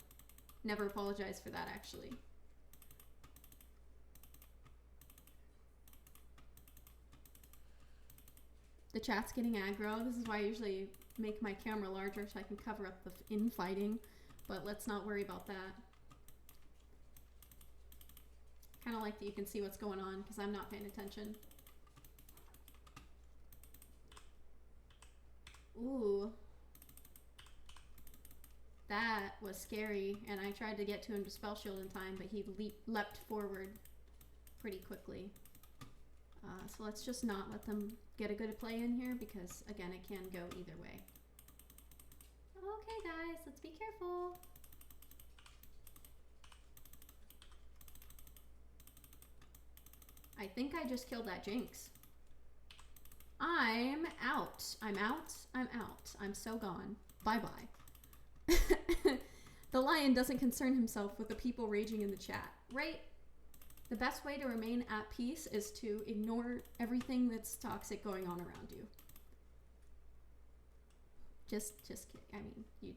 Never apologize for that, actually. The chat's getting aggro. This is why I usually make my camera larger so I can cover up the infighting. But let's not worry about that. Kind of like that you can see what's going on because I'm not paying attention. Ooh. That was scary, and I tried to get to him to spell shield in time, but he leapt forward pretty quickly. So let's just not let them get a good play in here because, again, it can go either way. Okay, guys, let's be careful. I think I just killed that Jinx. I'm out. I'm out. I'm out. I'm so gone. Bye-bye. The lion doesn't concern himself with the people raging in the chat, right? The best way to remain at peace is to ignore everything that's toxic going on around you. Just kidding. I mean,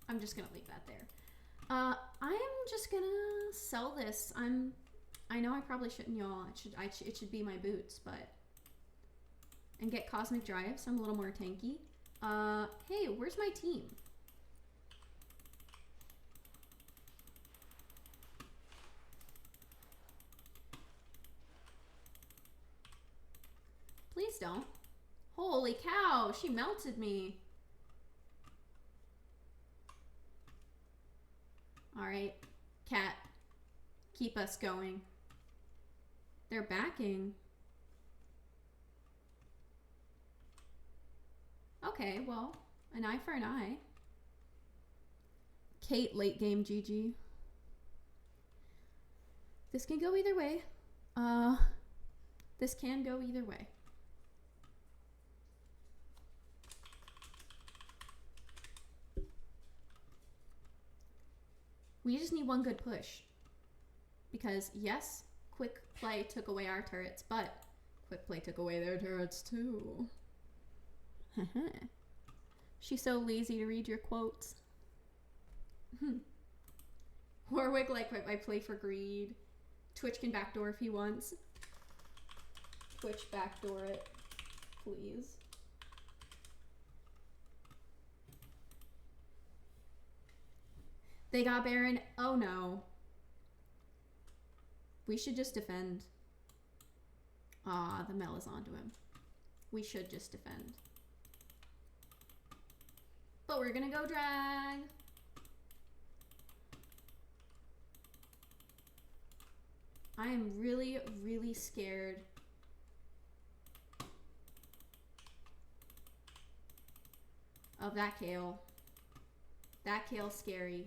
I'm just gonna leave that there. I am just gonna sell this. I know I probably shouldn't, y'all. It should be my boots, but and get cosmic drive, so I'm a little more tanky. Hey, where's my team? Please don't. Holy cow, she melted me. All right, cat, keep us going. They're backing. Okay, well, an eye for an eye. Kate, late game GG. This can go either way. This can go either way. We just need one good push. Because, yes, quick play took away our turrets, but quick play took away their turrets too. She's so lazy to read your quotes. Warwick, like, I play for greed. Twitch can backdoor if he wants. Twitch backdoor it, please. They got Baron. Oh no. We should just defend. Ah, the Mel is onto him. We should just defend. But we're gonna go drag. I am really, really scared. Of that Kale. That Kale's scary.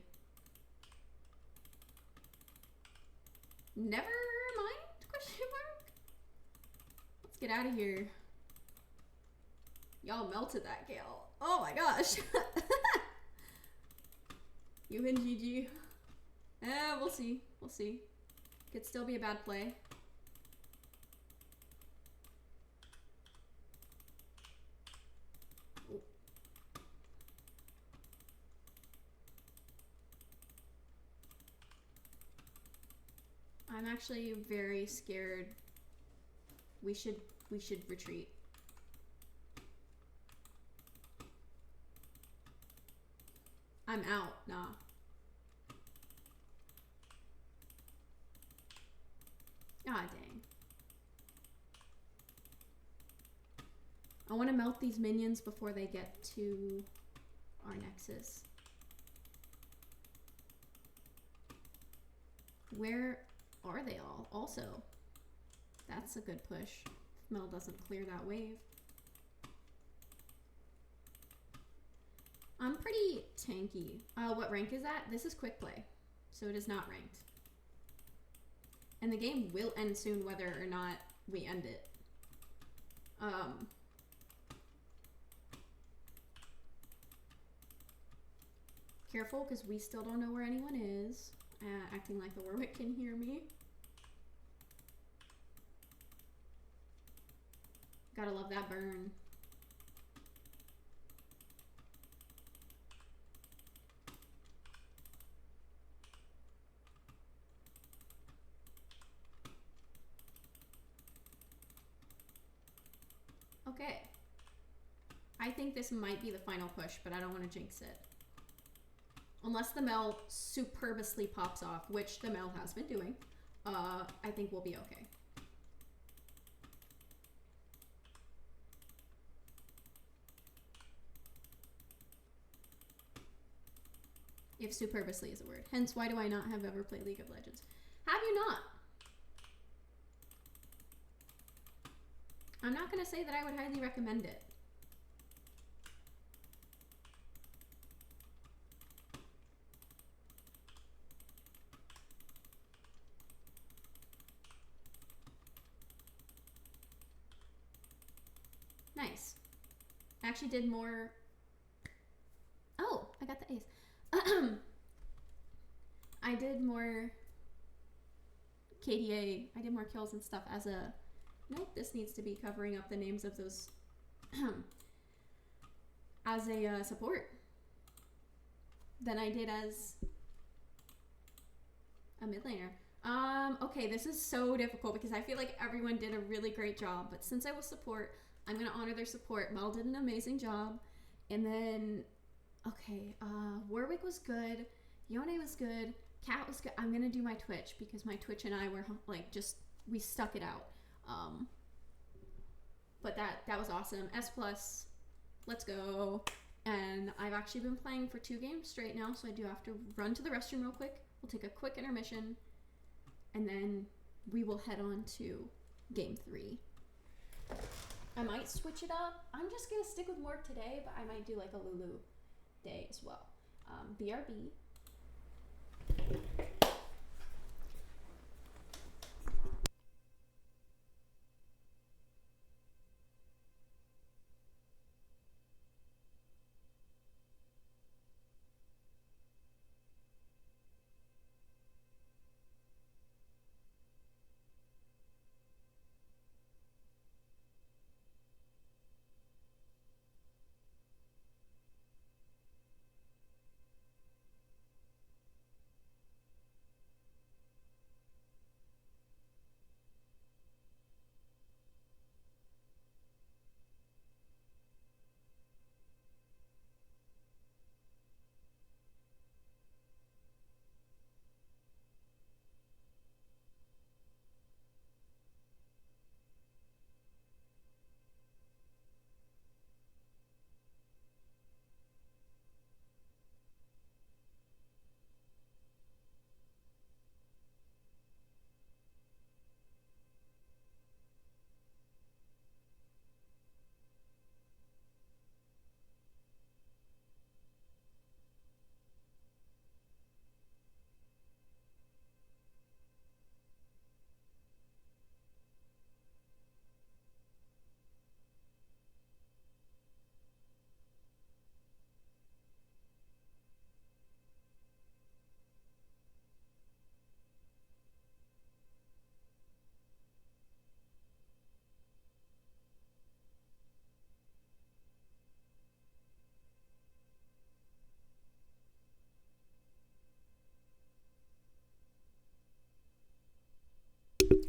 Never mind? Question mark? Let's get out of here. Y'all melted that Kale. Oh my gosh. You win, GG. We'll see. We'll see. Could still be a bad play. Ooh. I'm actually very scared. We should retreat. I'm out. Nah. Ah, dang. I want to melt these minions before they get to our nexus. Where are they all? Also, that's a good push. If Mel doesn't clear that wave. I'm pretty tanky. What rank is that? This is quick play, so it is not ranked. And the game will end soon whether or not we end it. Careful, because we still don't know where anyone is. Acting like the Warwick can hear me. Gotta love that burn. Okay. I think this might be the final push, but I don't want to jinx it. Unless the Mel superbously pops off, which the Mel has been doing, I think we'll be okay. If superbously is a word. Hence, why do I not have ever played League of Legends? Have you not? I'm not going to say that I would highly recommend it. Nice. I actually did more... Oh, I got the ace. I did more KDA. I did more kills and stuff as a... Nope, this needs to be covering up the names of those as a support than I did as a mid laner. Okay, this is so difficult because I feel like everyone did a really great job, but since I was support, I'm gonna honor their support. Mel did an amazing job, and then, okay, Warwick was good, Yone was good, Cat was good. I'm gonna do my Twitch because my Twitch and I were like we stuck it out. But that was awesome. S plus, let's go. And I've actually been playing for 2 games straight now, so I do have to run to the restroom real quick. We'll take a quick intermission, and then we will head on to game 3. I might switch it up. I'm just gonna stick with Morg today, but I might do like a Lulu day as well. BRB.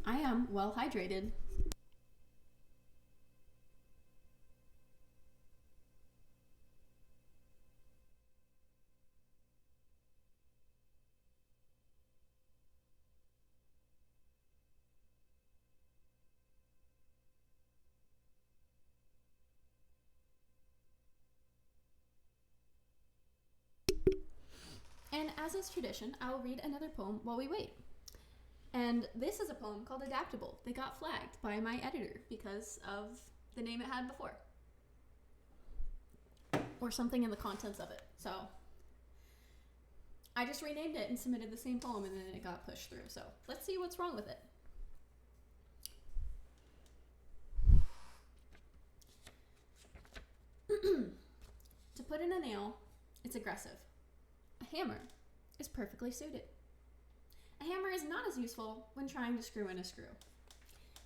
I am well hydrated. And as is tradition, I will read another poem while we wait. And this is a poem called Adaptable. They got flagged by my editor because of the name it had before. Or something in the contents of it. So I just renamed it and submitted the same poem, and then it got pushed through. So let's see what's wrong with it. To put in a nail, it's aggressive. A hammer is perfectly suited. A hammer is not as useful when trying to screw in a screw.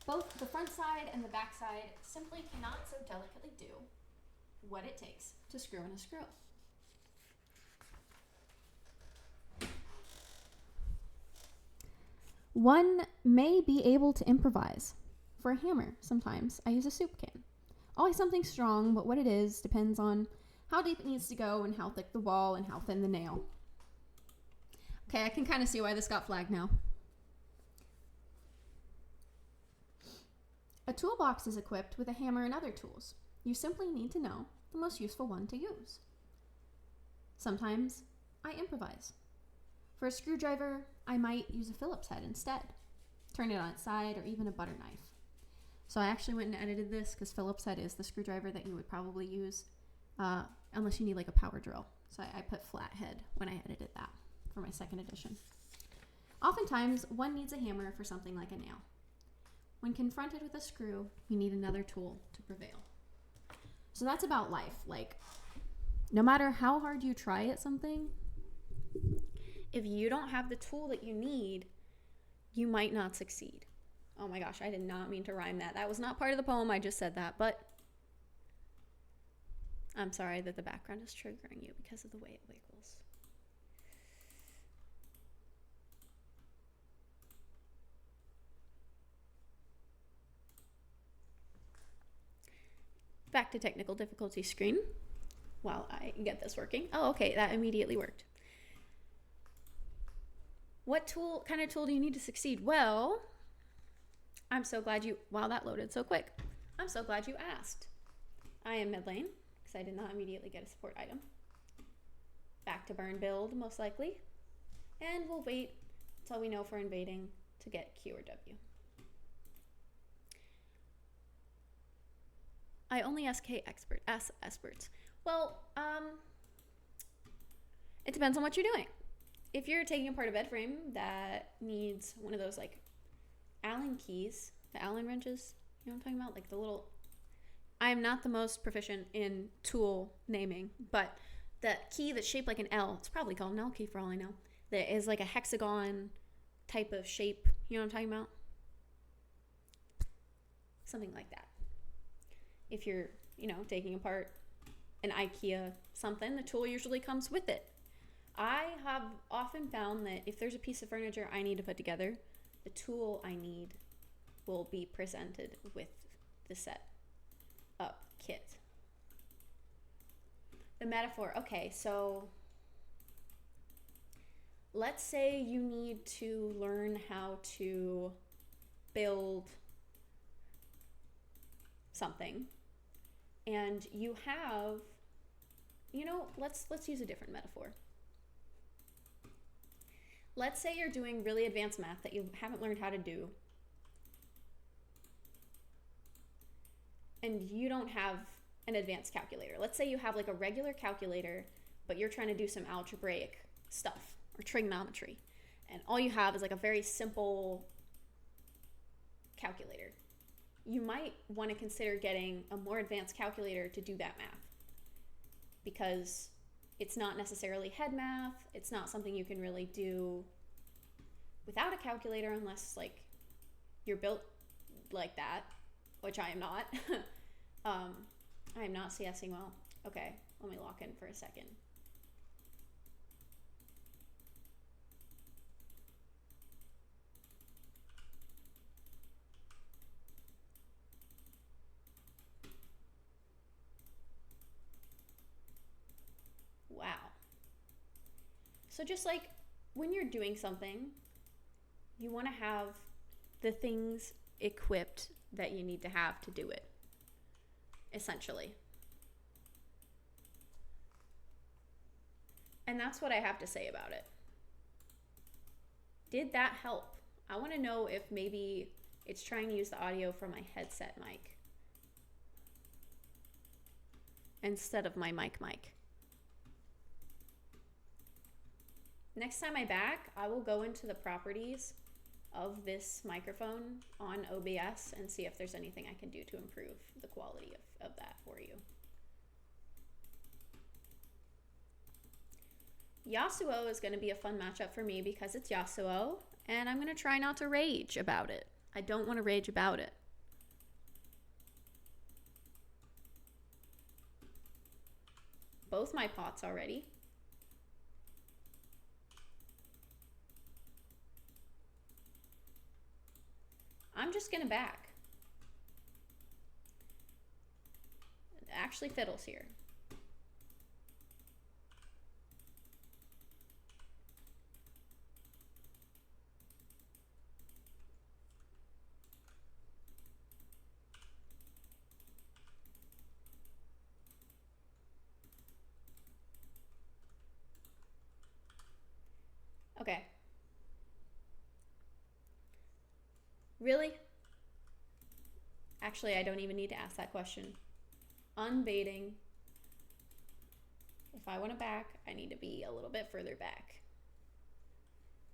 Both the front side and the back side simply cannot so delicately do what it takes to screw in a screw. One may be able to improvise. For a hammer, sometimes I use a soup can. Always something strong, but what it is depends on how deep it needs to go and how thick the wall and how thin the nail. Okay, I can kind of see why this got flagged now. A toolbox is equipped with a hammer and other tools. You simply need to know the most useful one to use. Sometimes I improvise. For a screwdriver, I might use a Phillips head instead. Turn it on its side, or even a butter knife. So I actually went and edited this because Phillips head is the screwdriver that you would probably use unless you need like a power drill. So I put flathead when I edited that for my second edition. Oftentimes, one needs a hammer for something like a nail. When confronted with a screw, you need another tool to prevail. So that's about life. Like, no matter how hard you try at something, if you don't have the tool that you need you might not succeed. Oh my gosh, I did not mean to rhyme that. That was not part of the poem. I just said that, but I'm sorry that the background is triggering you because of the way it wiggles. Back to technical difficulty screen while I get this working. Oh, okay, that immediately worked. What kind of tool do you need to succeed? Well, I'm so glad wow, that loaded so quick. I'm so glad you asked. I am mid lane, because I did not immediately get a support item. Back to burn build, most likely. And we'll wait until we know if we're invading to get Q or W. I only ask experts. Well, it depends on what you're doing. If you're taking apart a bed frame that needs one of those like Allen keys, the Allen wrenches, you know what I'm talking about? Like the little, I'm not the most proficient in tool naming, but the key that's shaped like an L, it's probably called an L key for all I know, that is like a hexagon type of shape, you know what I'm talking about? Something like that. If you're, taking apart an IKEA something, the tool usually comes with it. I have often found that if there's a piece of furniture I need to put together, the tool I need will be presented with the set up kit. The metaphor, okay, so let's say you need to learn how to build something, and you have, let's use a different metaphor. Let's say you're doing really advanced math that you haven't learned how to do, and you don't have an advanced calculator. Let's say you have like a regular calculator, but you're trying to do some algebraic stuff or trigonometry, and all you have is like a very simple calculator. You might want to consider getting a more advanced calculator to do that math, because it's not necessarily head math. It's not something you can really do without a calculator unless like you're built like that, which I am not. I am not CSing well. Okay, let me lock in for a second. Wow. So just like when you're doing something, you want to have the things equipped that you need to have to do it, essentially. And that's what I have to say about it. Did that help? I want to know if maybe it's trying to use the audio from my headset mic instead of my mic. Next time I back, I will go into the properties of this microphone on OBS and see if there's anything I can do to improve the quality of that for you. Yasuo is going to be a fun matchup for me because it's Yasuo, and I'm going to try not to rage about it. I don't want to rage about it. Both my pots already. I'm just gonna back. Actually, Fiddle's here. Okay. Really? Actually, I don't even need to ask that question. Unbaiting. If I want to back, I need to be a little bit further back.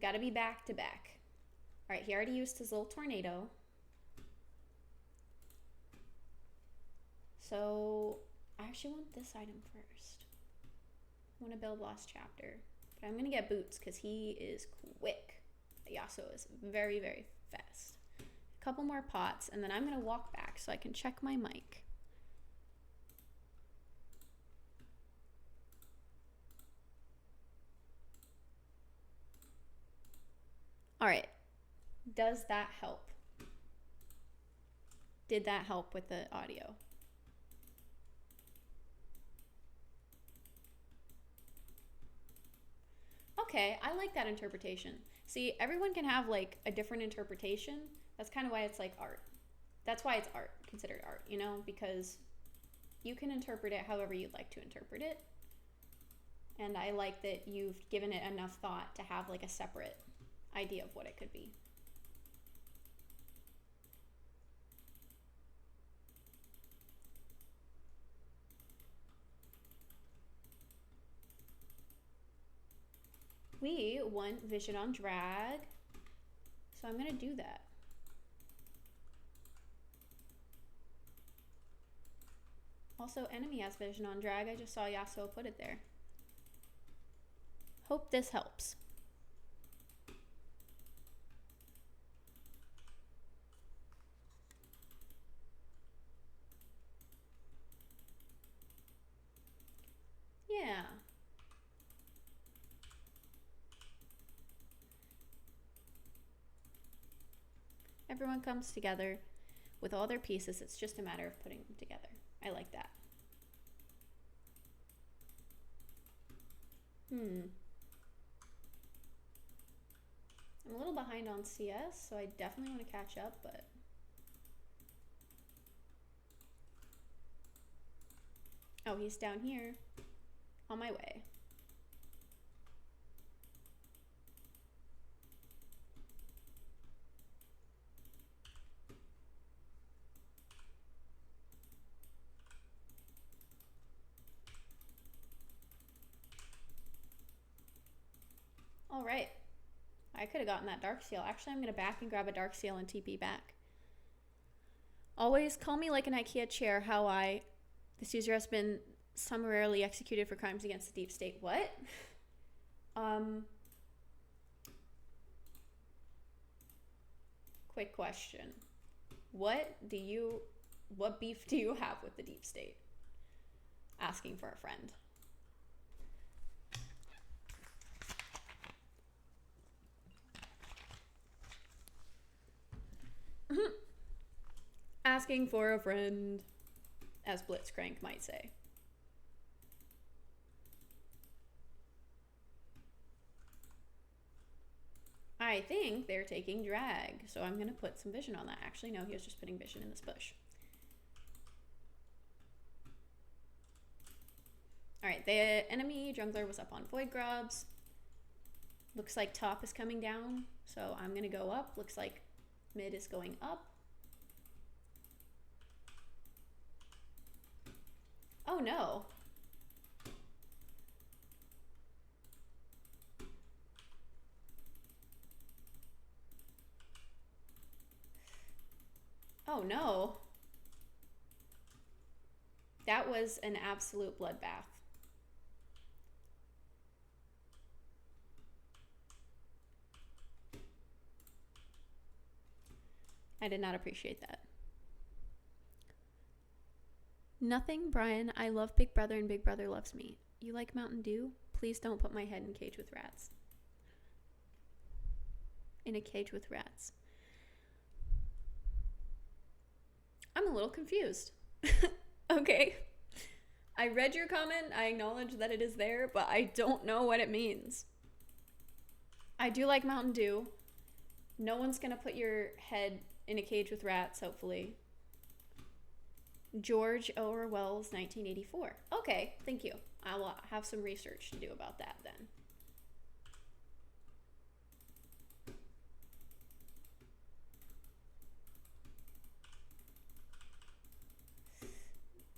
Gotta be back to back. All right, he already used his little tornado. So I actually want this item first. I want to build Lost Chapter. But I'm going to get Boots because he is quick Yasuo is very, very fast. A couple more pots, and then I'm gonna walk back so I can check my mic. All right, does that help? Did that help with the audio? Okay, I like that interpretation. See, everyone can have like a different interpretation. That's kind of why it's like art. That's why it's art, considered art, you know, because you can interpret it however you'd like to interpret it. And I like that you've given it enough thought to have like a separate idea of what it could be. We want vision on drag, so I'm gonna do that. Also, enemy has vision on drag. I just saw Yasuo put it there. Hope this helps. Yeah. Everyone comes together with all their pieces. It's just a matter of putting them together. I like that. I'm a little behind on CS, so I definitely want to catch up, but oh, he's down here. On my way. All right. I could have gotten that Dark Seal. Actually, I'm going to back and grab a Dark Seal and TP back. Always call me like an IKEA chair how this user has been summarily executed for crimes against the deep state. What? Quick question. What beef do you have with the deep state? Asking for a friend. Asking for a friend, as Blitzcrank might say. I think they're taking drag, so I'm going to put some vision on that. Actually, no, he was just putting vision in this bush. All right, the enemy jungler was up on Void Grubs. Looks like top is coming down, so I'm going to go up. Looks like mid is going up. Oh no. Oh no. That was an absolute bloodbath. I did not appreciate that. Nothing, Brian. I love Big Brother and Big Brother loves me. You like Mountain Dew? Please don't put my head in a cage with rats. In a cage with rats. I'm a little confused. Okay. I read your comment. I acknowledge that it is there, but I don't know what it means. I do like Mountain Dew. No one's gonna put your head in a cage with rats, hopefully. George Orwell's 1984. Okay, thank you. I will have some research to do about that then.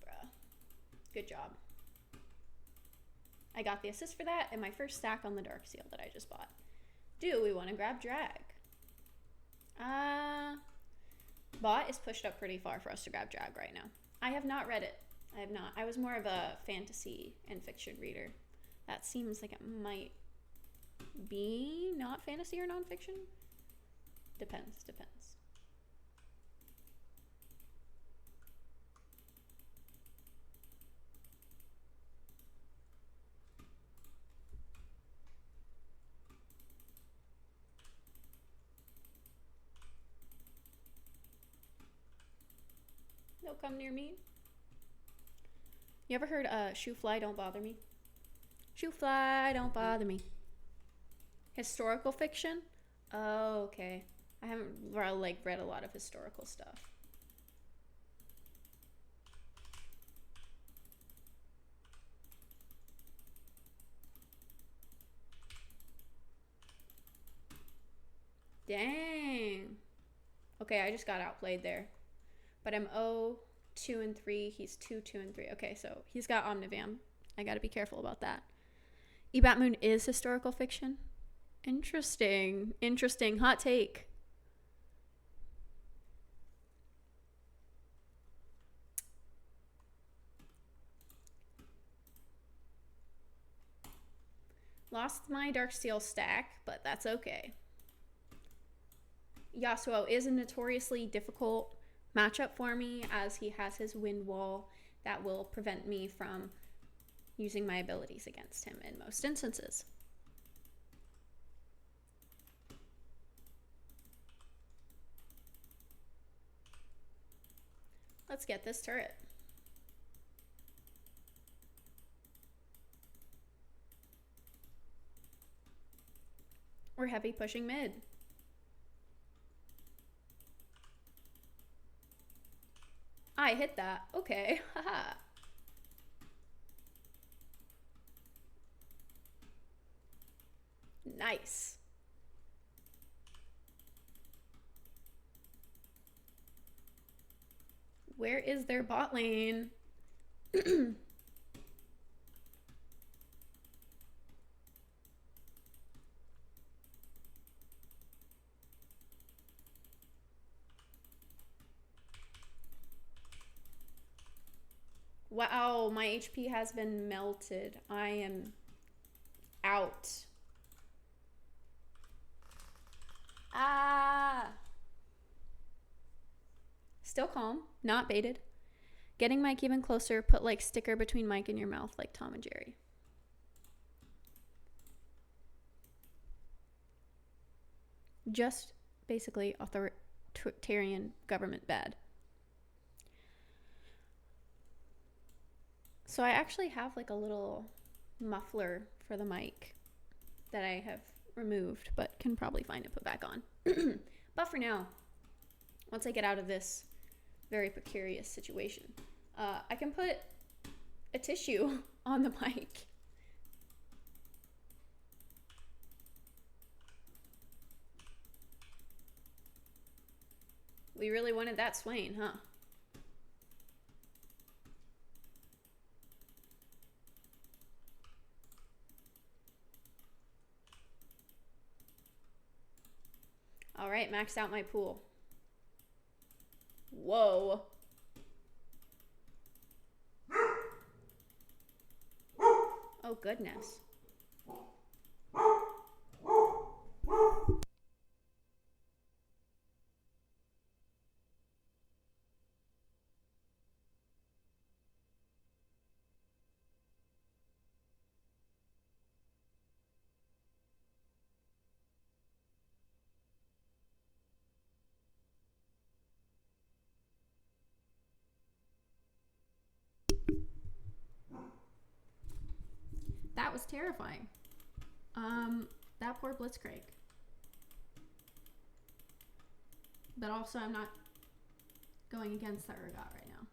Bruh. Good job. I got the assist for that and my first stack on the Dark Seal that I just bought. Do we want to grab drag? Bot is pushed up pretty far for us to grab drag right now. I have not read it. I have not. I was more of a fantasy and fiction reader. That seems like it might be not fantasy or nonfiction? Depends. No, come near me. You ever heard shoe fly don't bother me? Shoe fly don't bother me. Historical fiction? Oh, okay. I haven't read a lot of historical stuff. Dang. Okay, I just got outplayed there. But I'm 2 and 3. He's 2, 2 and 3. Okay, so he's got Omnivam. I gotta be careful about that. Ebat Moon is historical fiction. Interesting. Hot take. Lost my Darksteel stack, but that's okay. Yasuo is a notoriously difficult matchup for me, as he has his wind wall that will prevent me from using my abilities against him in most instances. Let's get this turret. We're heavy pushing mid. I hit that. Okay. Haha. Nice. Where is their bot lane? Wow, my HP has been melted. I am out. Ah. Still calm, not baited. Getting Mike even closer, put like sticker between Mike and your mouth like Tom and Jerry. Just basically authoritarian government bad. So I actually have like a little muffler for the mic that I have removed, but can probably find and put back on. But for now, once I get out of this very precarious situation, I can put a tissue on the mic. We really wanted that Swain, huh? All right, maxed out my pool. Whoa. Oh, goodness. That was terrifying. That poor Blitzcrank. But also, I'm not going against that Urgot right now.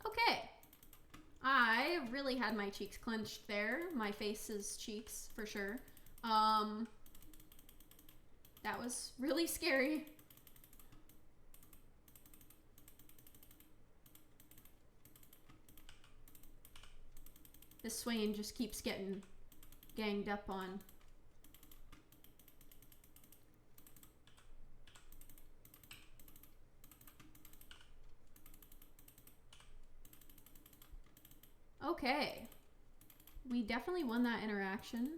Okay. I really had my cheeks clenched there. My face's cheeks, for sure. That was really scary. This Swain just keeps getting ganged up on. Okay. We definitely won that interaction.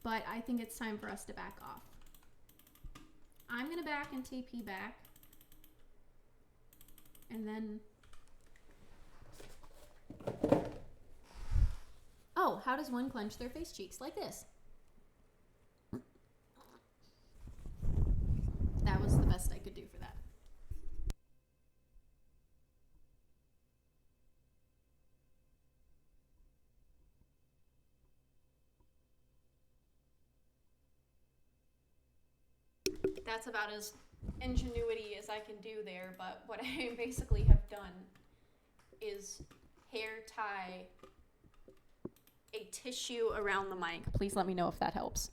But I think it's time for us to back off. I'm going to back and TP back. And then... Oh, how does one clench their face cheeks? Like this. That was the best I could do for that. That's about as ingenuity as I can do there, but what I basically have done is hair tie a tissue around the mic. Please let me know if that helps.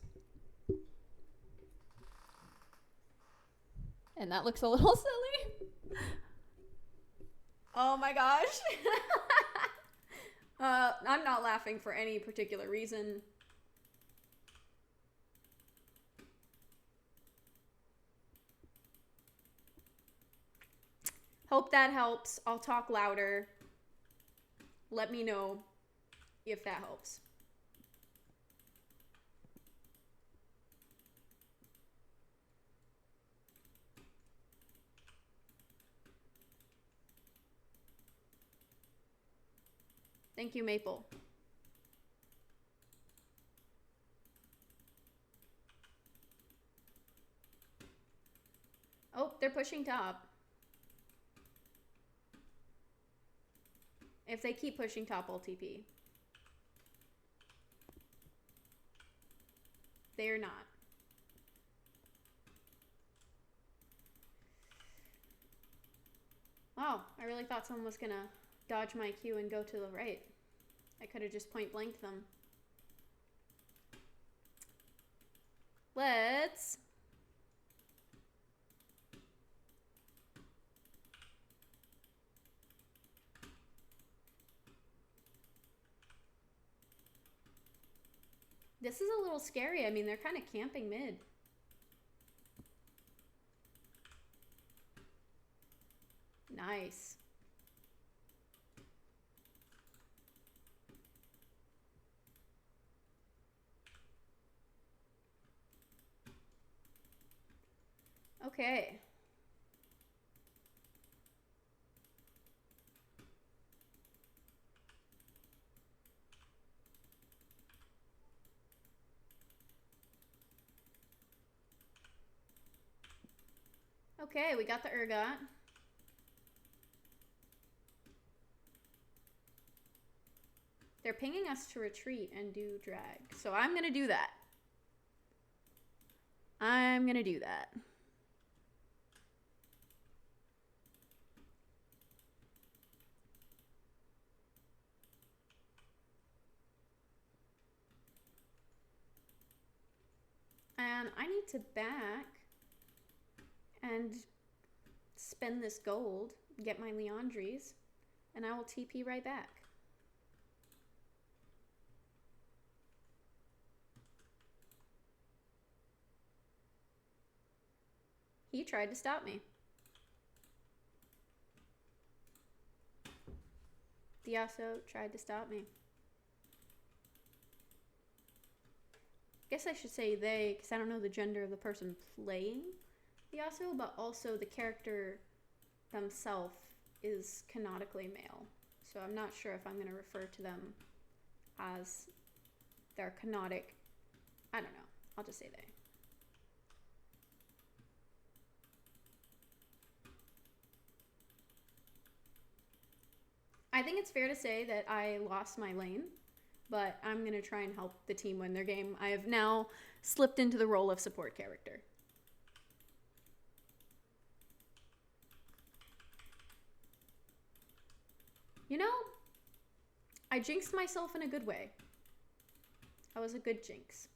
And that looks a little silly. Oh my gosh. I'm not laughing for any particular reason. Hope that helps. I'll talk louder. Let me know if that helps. Thank you, Maple. Oh, they're pushing top. If they keep pushing top, I'll TP. They're not. Oh, I really thought someone was gonna dodge my Q and go to the right. I could have just point blanked them. Let's... This is a little scary. I mean, they're kind of camping mid. Nice. Okay. Okay, we got the Urgot. They're pinging us to retreat and do drag. So I'm going to do that. I'm going to do that. And I need to back and spend this gold, get my Leandries, and I will TP right back. He tried to stop me. Diaso tried to stop me. Guess I should say they, because I don't know the gender of the person playing Diaso, but also the character themselves is canonically male. So I'm not sure if I'm going to refer to them as their canonic. I don't know. I'll just say they. I think it's fair to say that I lost my lane, but I'm going to try and help the team win their game. I have now slipped into the role of support character. You know, I jinxed myself in a good way. I was a good jinx.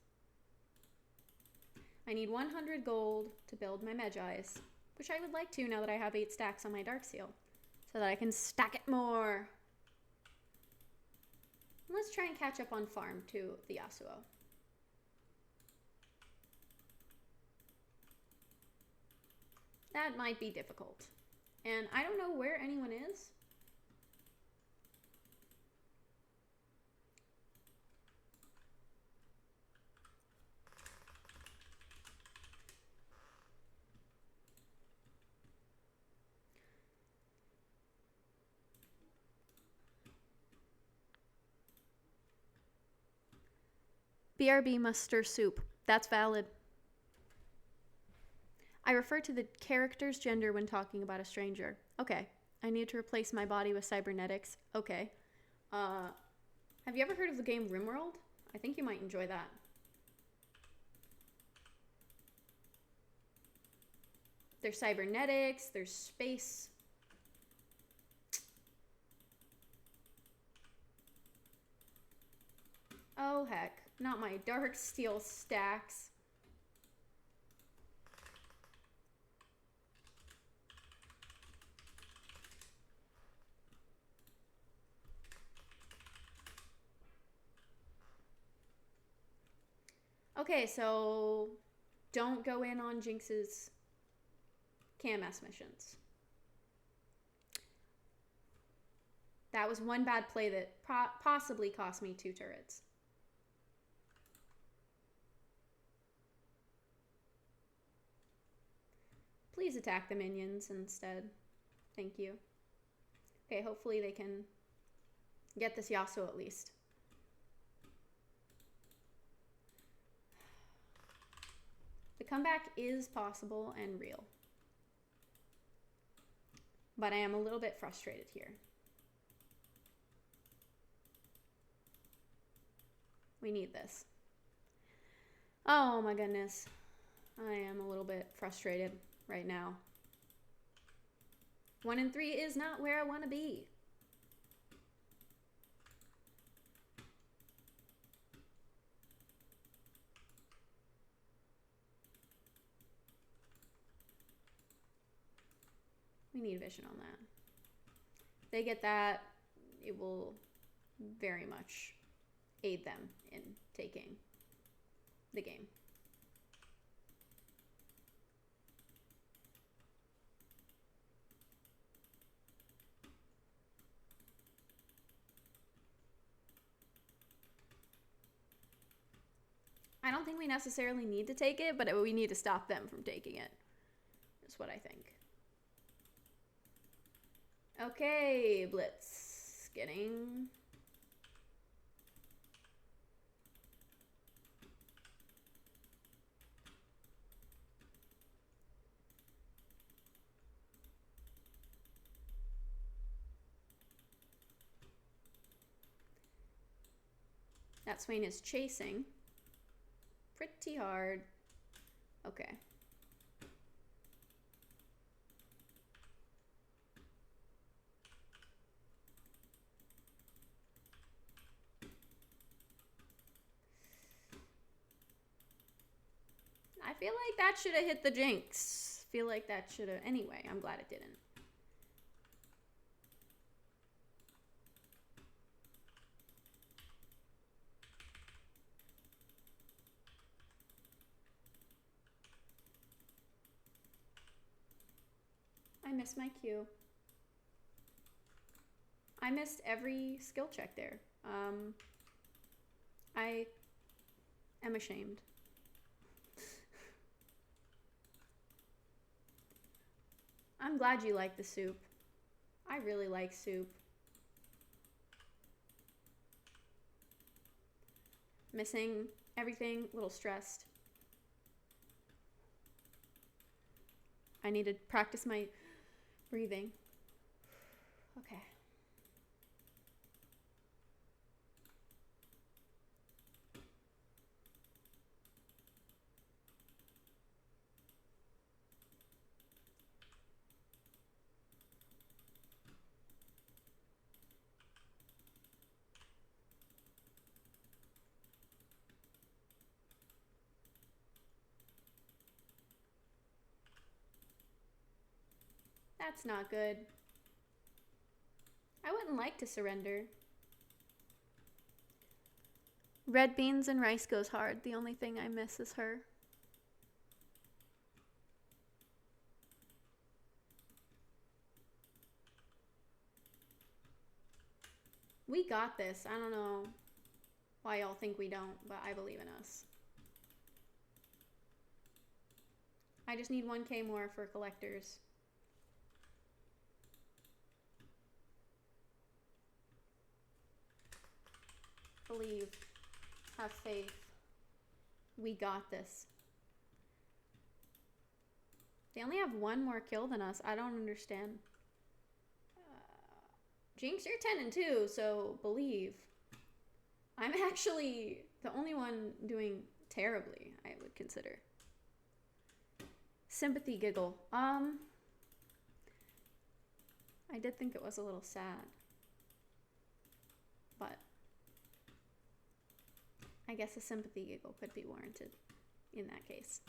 I need 100 gold to build my Medjais, which I would like to now that I have 8 stacks on my Dark Seal. so that I can stack it more. Let's try and catch up on farm to the Yasuo. That might be difficult. And I don't know where anyone is. BRB must stir soup. That's valid. I refer to the character's gender when talking about a stranger. Okay. I need to replace my body with cybernetics. Okay. Have you ever heard of the game RimWorld? I think you might enjoy that. There's cybernetics, there's space. Oh heck, not my dark steel stacks. Okay, so don't go in on Jinx's KMS missions. That was one bad play that possibly cost me 2 turrets. Please attack the minions instead. Thank you. Okay, hopefully they can get this Yasuo at least. The comeback is possible and real. But I am a little bit frustrated here. We need this. Oh my goodness. I am a little bit frustrated right now. 1 and 3 is not where I want to be. We need vision on that. If they get that, it will very much aid them in taking the game. I don't think we necessarily need to take it, but we need to stop them from taking it. Is what I think. Okay, Blitz. Getting... That Swain is chasing pretty hard. Okay. I feel like that should have hit the Jinx. Feel like that should have... Anyway, I'm glad it didn't. I missed my Q. I missed every skill check there. I am ashamed. I'm glad you like the soup. I really like soup. Missing everything, a little stressed. I need to practice my breathing. Okay. That's not good. wouldn't like to surrender. Red beans and rice goes hard. The only thing I miss is her. We got this. I don't know why y'all think we don't, but I believe in us. I just need 1K more for collectors. Believe. Have faith. We got this. They only have one more kill than us. I don't understand. Jinx, you're 10 and 2, so believe. I'm actually the only one doing terribly, I would consider. Sympathy giggle. I did think it was a little sad. But I guess a sympathy giggle could be warranted in that case.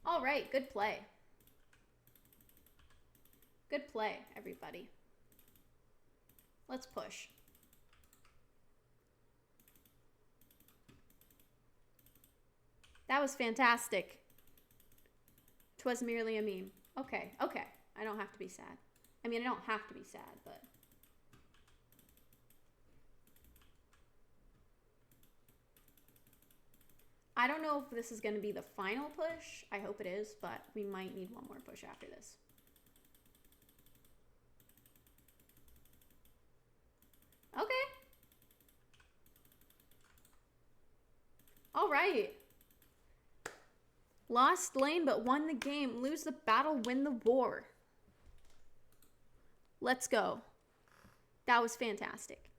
All right, good play. Good play, everybody. Let's push. That was fantastic. 'Twas merely a meme. Okay, okay. I don't have to be sad. I mean, I don't have to be sad, but... I don't know if this is going to be the final push. I hope it is, but we might need one more push after this. Okay. All right. Lost lane, but won the game. Lose the battle, win the war. Let's go. That was fantastic.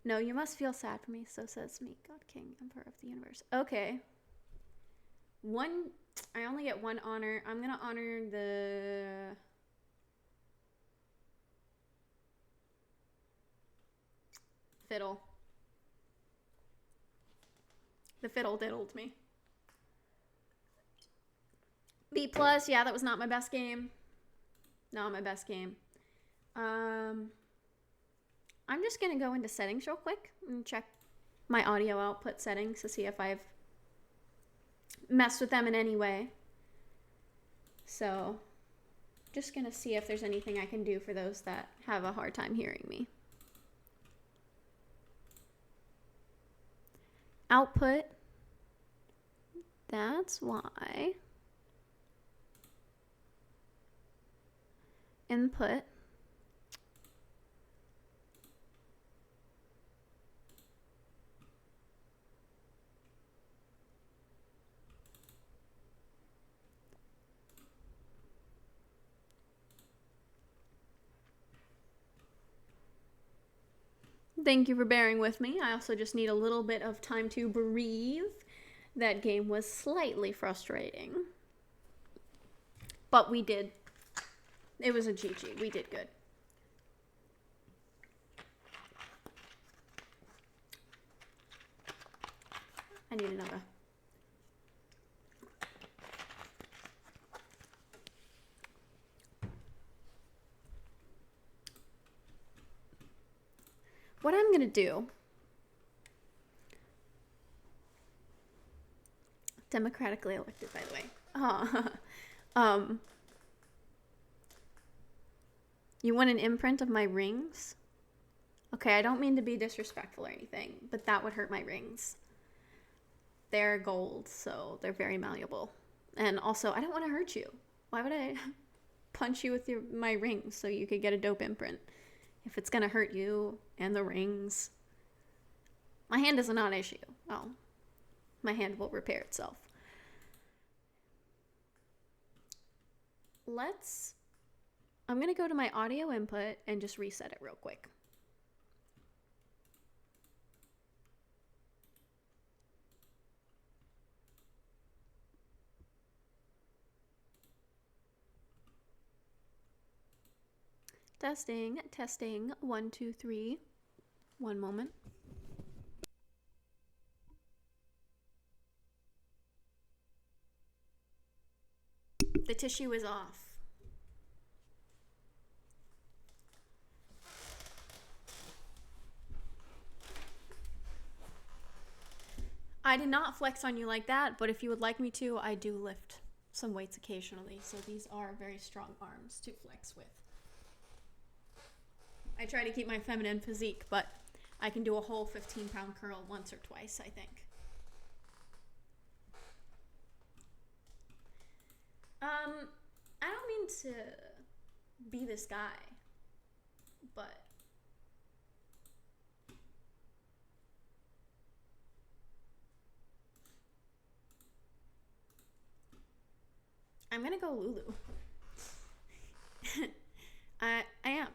No, you must feel sad for me, so says me, God King, Emperor of the Universe. Okay. I only get one honor. I'm gonna honor the... fiddle. The fiddle diddled me. B+, yeah, that was not my best game. Not my best game. I'm just gonna go into settings real quick and check my audio output settings to see if I've messed with them in any way. So, just gonna see if there's anything I can do for those that have a hard time hearing me. Output. That's why. Input. Thank you for bearing with me. I also just need a little bit of time to breathe. That game was slightly frustrating. But we did. It was a GG. We did good. I need another. What I'm gonna do, democratically elected, by the way. You want an imprint of my rings? Okay, I don't mean to be disrespectful or anything, but that would hurt my rings. They're gold, so they're very malleable. And also, I don't want to hurt you. Why would I punch you with my rings so you could get a dope imprint? If it's gonna hurt you and the rings. My hand is a non-issue. Oh, my hand will repair itself. I'm gonna go to my audio input and just reset it real quick. Testing, testing. 1, 2, 3. One moment. The tissue is off. I did not flex on you like that, but if you would like me to, I do lift some weights occasionally. So these are very strong arms to flex with. I try to keep my feminine physique, but I can do a whole 15-pound curl once or twice, I think. I don't mean to be this guy, but I'm gonna go Lulu. I am.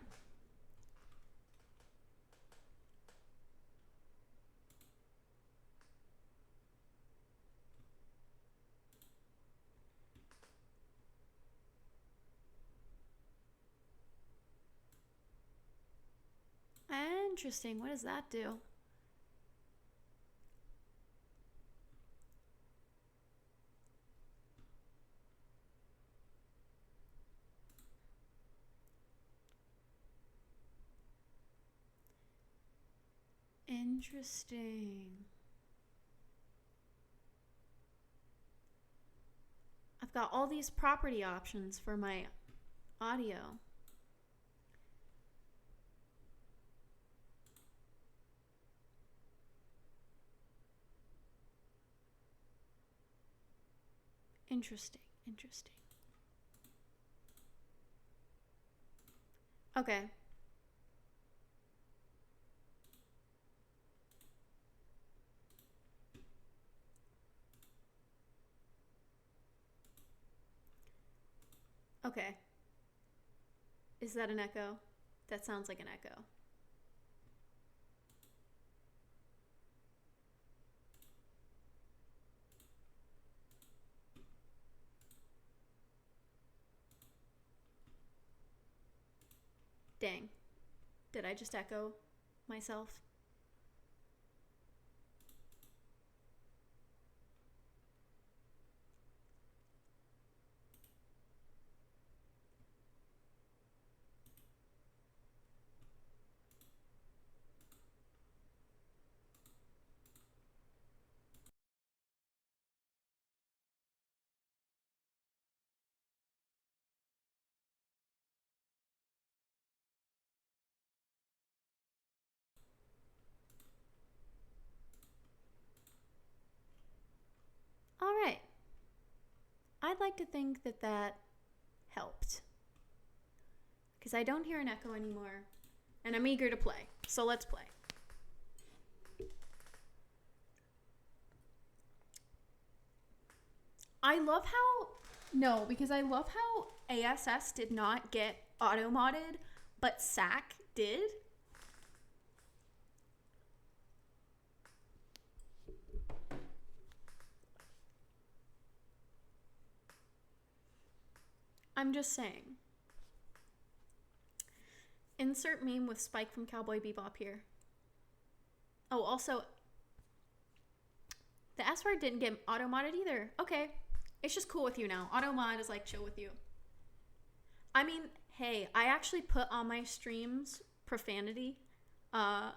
Interesting. What does that do? Interesting. I've got all these property options for my audio. Interesting. Okay. Okay. Is that an echo? That sounds like an echo. Dang. Did I just echo myself? All right. I'd like to think that that helped. Because I don't hear an echo anymore. And I'm eager to play. So let's play. I love how... No, because I love how ASS did not get auto-modded, but SAC did. I'm just saying. Insert meme with Spike from Cowboy Bebop here. Oh, also, the S word didn't get auto-modded either. Okay. It's just cool with you now. Auto-mod is like chill with you. I mean, hey, I actually put on my streams profanity. I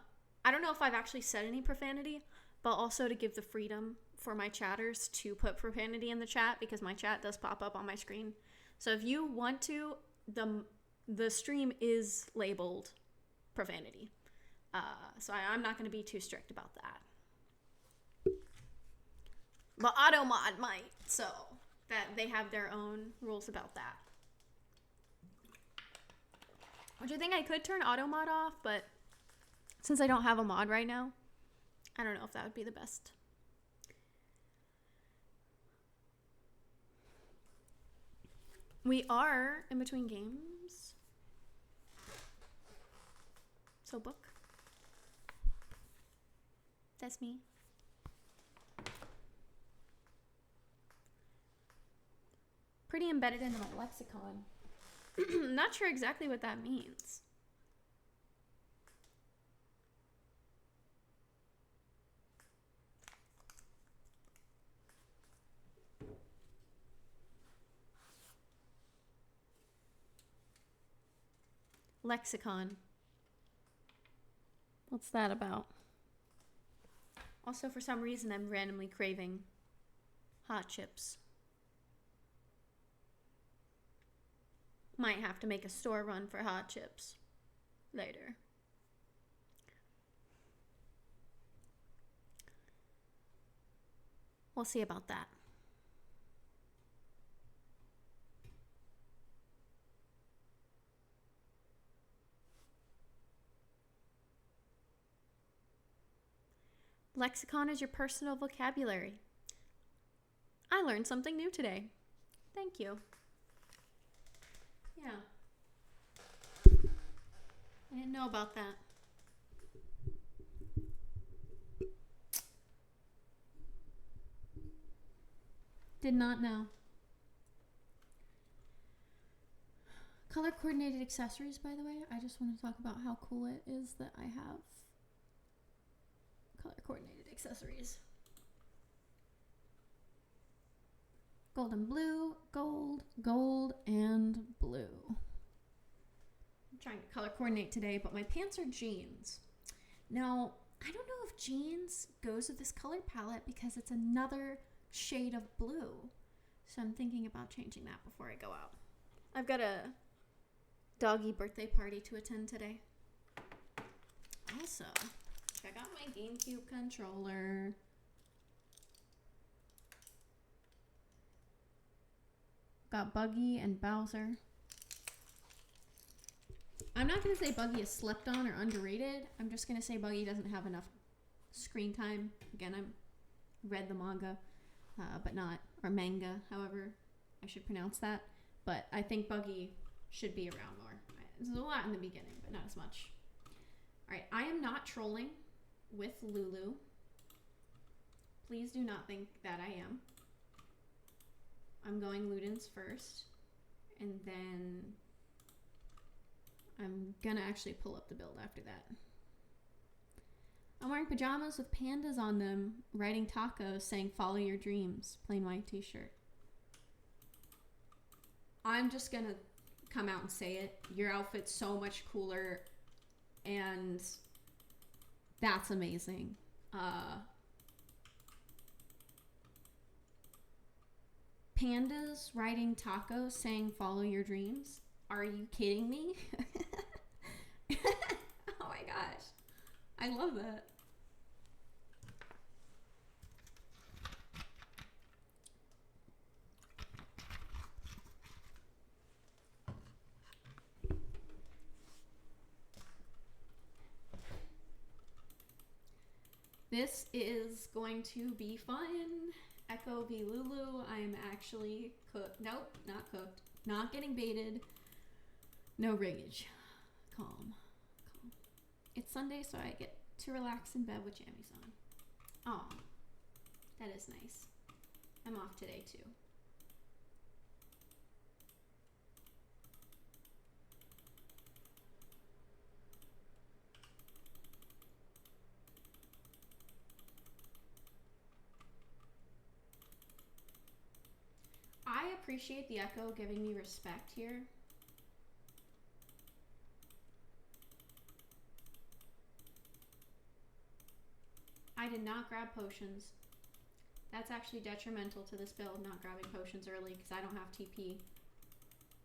don't know if I've actually said any profanity, but also to give the freedom for my chatters to put profanity in the chat because my chat does pop up on my screen. So if you want to, the stream is labeled profanity. So I'm not going to be too strict about that. But AutoMod might, so that they have their own rules about that. Which I think I could turn AutoMod off, but since I don't have a mod right now, I don't know if that would be the best. We are in between games. So book. That's me. Pretty embedded into my lexicon. I'm not sure exactly what that means. Lexicon. What's that about? Also, for some reason, I'm randomly craving hot chips. Might have to make a store run for hot chips later. We'll see about that. Lexicon is your personal vocabulary. I learned something new today. Thank you. Yeah. I didn't know about that. Did not know. Color coordinated accessories, by the way. I just want to talk about how cool it is that I have color coordinated accessories. Gold and blue, gold, gold, and blue. I'm trying to color coordinate today, but my pants are jeans. Now, I don't know if jeans goes with this color palette because it's another shade of blue. So I'm thinking about changing that before I go out. I've got a doggy birthday party to attend today. Also, check out my GameCube controller. Got Buggy and Bowser. I'm not going to say Buggy is slept on or underrated. I'm just going to say Buggy doesn't have enough screen time. Again, I've read the manga, but not, or manga, however I should pronounce that. But I think Buggy should be around more. There's a lot in the beginning, but not as much. All right, I am not trolling with Lulu. Please do not think that I am. I'm going Ludens first, and then I'm gonna actually pull up the build after that. I'm wearing pajamas with pandas on them, writing tacos, saying follow your dreams, plain white t-shirt. I'm just gonna come out and say it. Your outfit's so much cooler, and that's amazing. Pandas writing tacos saying follow your dreams. Are you kidding me? Oh my gosh. I love that. This is going to be fun. Echo v Lulu. I'm actually cooked. Nope, not cooked. Not getting baited. No riggage. Calm. It's Sunday, so I get to relax in bed with jammies on. Oh, that is nice. I'm off today too. I appreciate the Echo giving me respect here. I did not grab potions. That's actually detrimental to this build, not grabbing potions early, because I don't have TP.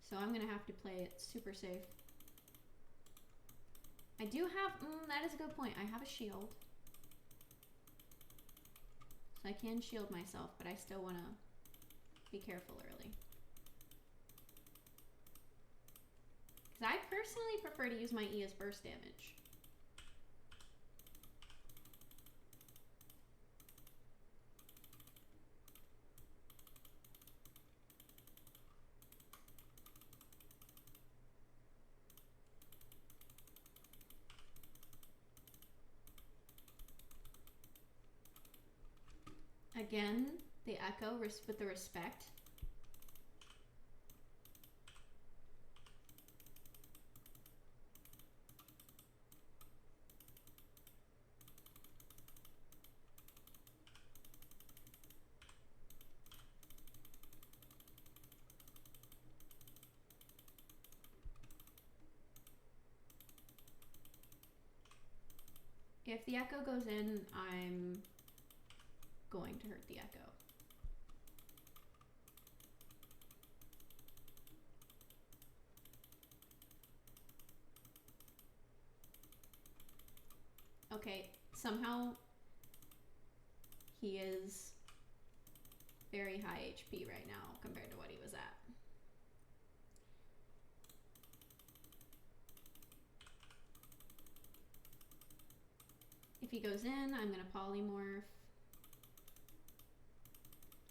So I'm going to have to play it super safe. I do have, that is a good point. I have a shield. So I can shield myself, but I still want to be careful early. Because I personally prefer to use my E as burst damage. Again, the Echo with the respect. If the echo goes in, I'm going to hurt the echo. Okay, somehow he is very high HP right now compared to what he was at. If he goes in, I'm gonna polymorph.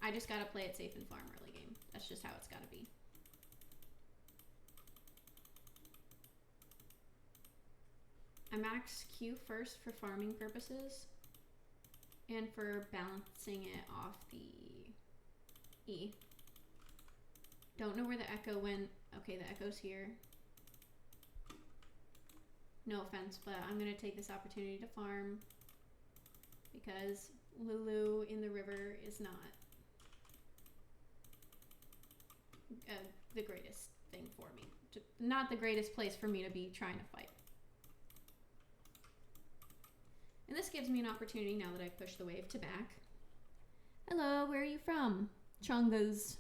I just gotta play it safe and farm early game. That's just how it's gotta be. I max Q first for farming purposes and for balancing it off the E. Don't know where the echo went. Okay, the echo's here. No offense, but I'm gonna take this opportunity to farm because Lulu in the river is not the greatest thing for me. Not the greatest place for me to be trying to fight. And this gives me an opportunity now that I've pushed the wave to back. Hello, where are you from? Chungas.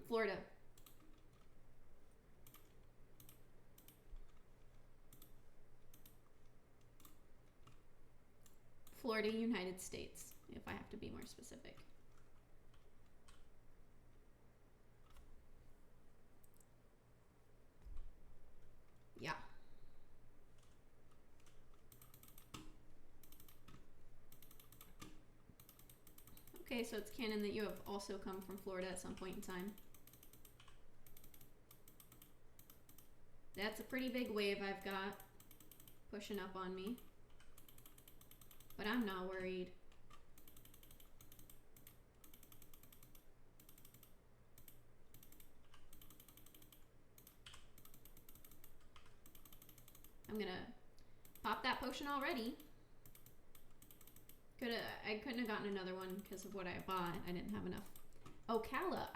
Florida. Florida, United States, if I have to be more specific. Yeah. Okay, so it's canon that you have also come from Florida at some point in time. That's a pretty big wave I've got pushing up on me. But I'm not worried. I'm gonna pop that potion already. I couldn't have gotten another one because of what I bought. I didn't have enough. Ocala.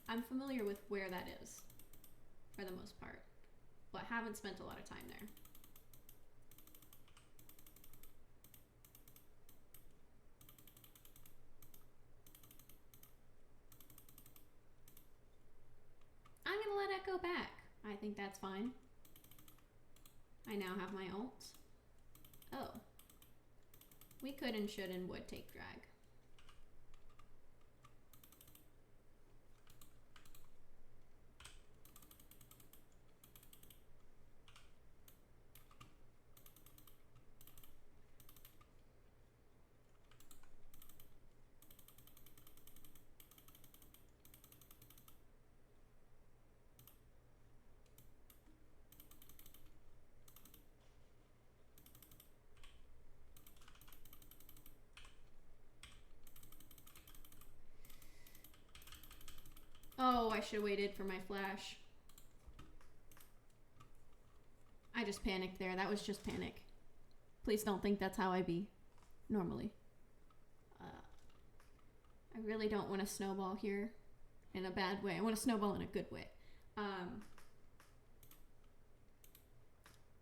I'm familiar with where that is for the most part, but haven't spent a lot of time there. I'm gonna let Echo back. I think that's fine. I now have my ult. Oh. We could and should and would take drag. Oh, I should have waited for my flash. I just panicked there. That was just panic. Please don't think that's how I be normally. I really don't want to snowball here in a bad way. I want to snowball in a good way. That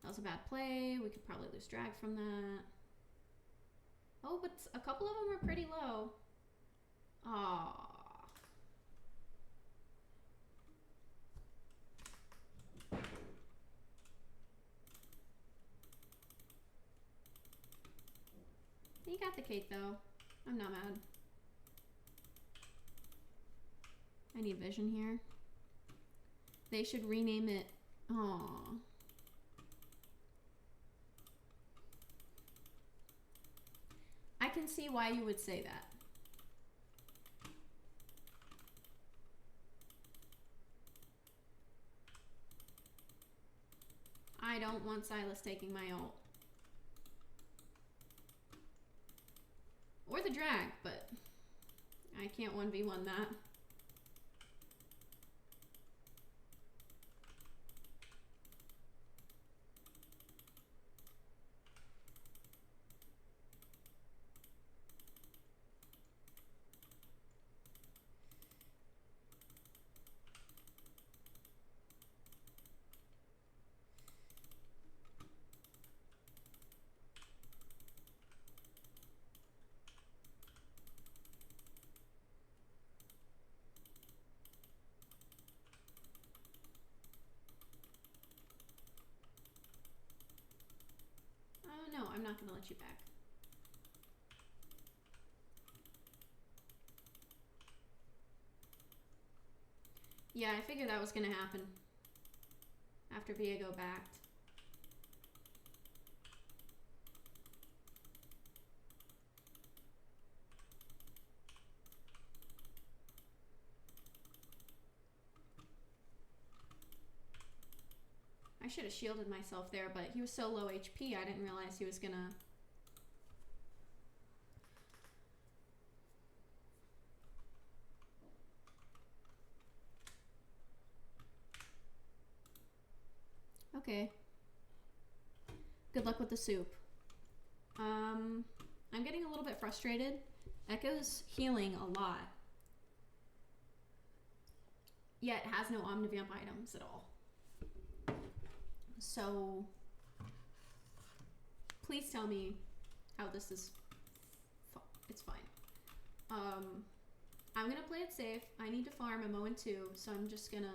was a bad play. We could probably lose drag from that. Oh, but a couple of them are pretty low. Aww. You got the cake though. I'm not mad. I need vision here. They should rename it. Aww. I can see why you would say that. I don't want Silas taking my ult. Or the drag, but I can't 1v1 that. not gonna let you back. Yeah, I figured that was gonna happen after Viego backed. I should have shielded myself there, but he was so low HP, I didn't realize he was gonna... Okay. Good luck with the soup. I'm getting a little bit frustrated. Echo's healing a lot. Yet has no Omnivamp items at all. So, please tell me how this is. It's fine. I'm gonna play it safe. I need to farm. I'm 0-2, so I'm just gonna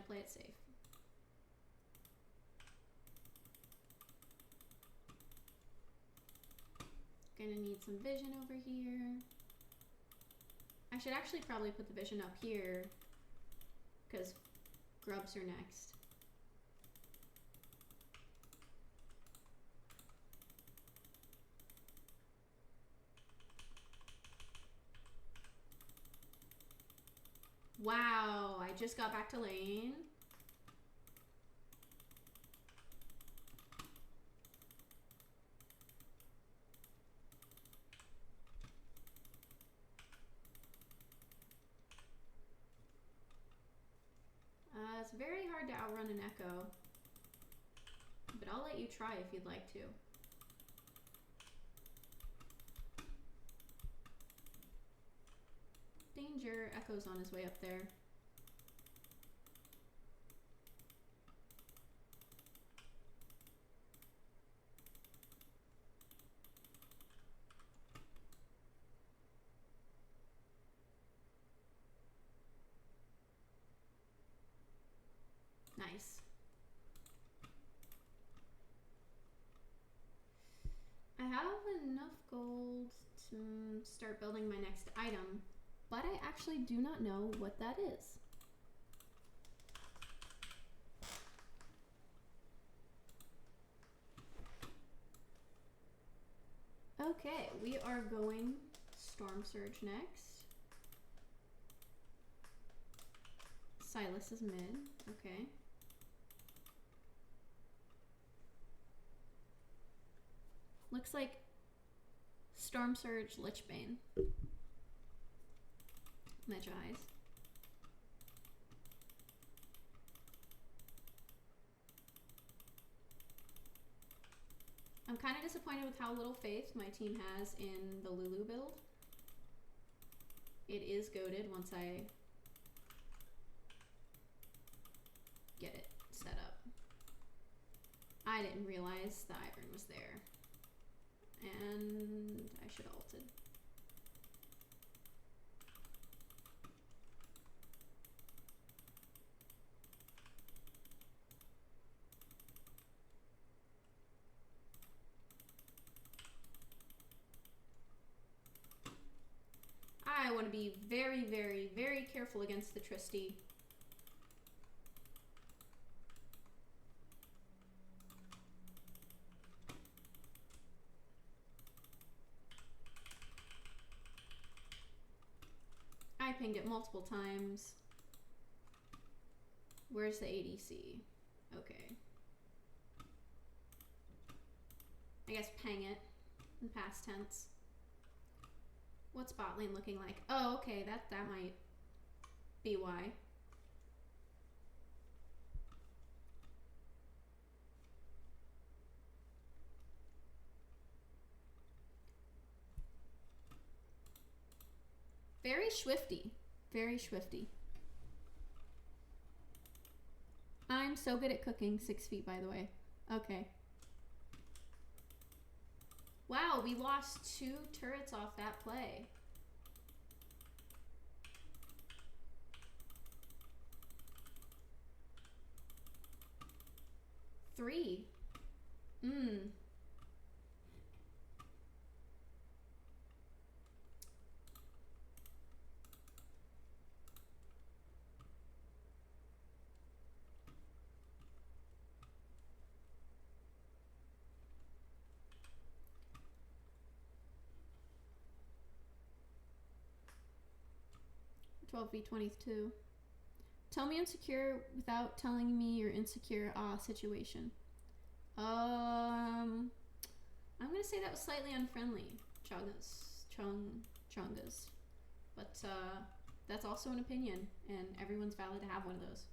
play it safe. Gonna need some vision over here. I should actually probably put the vision up here, because grubs are next. Wow, I just got back to lane. It's very hard to outrun an Echo, but I'll let you try if you'd like to. Danger, Echo's on his way up there. Nice. I have enough gold to start building my next item, but I actually do not know what that is. Okay, we are going Storm Surge next. Silas is mid, okay. Looks like Storm Surge, Lichbane. Magi's. I'm kind of disappointed with how little faith my team has in the Lulu build. It is goated once I get it set up. I didn't realize the Ivern was there. And I should have ulted. I want to be very, very, very careful against the Tristy. I pinged it multiple times. Where's the ADC? Okay. I guess pang it in past tense. What's bot lane looking like? Oh, okay, that might be why. Very swifty. Very swifty. I'm so good at cooking. 6 feet, by the way. Okay. Wow, we lost 2 turrets off that play. 3. Hmm. (12v22). Tell me insecure without telling me you're insecure. Situation. I'm gonna say that was slightly unfriendly, Chungas. But that's also an opinion, and everyone's valid to have one of those.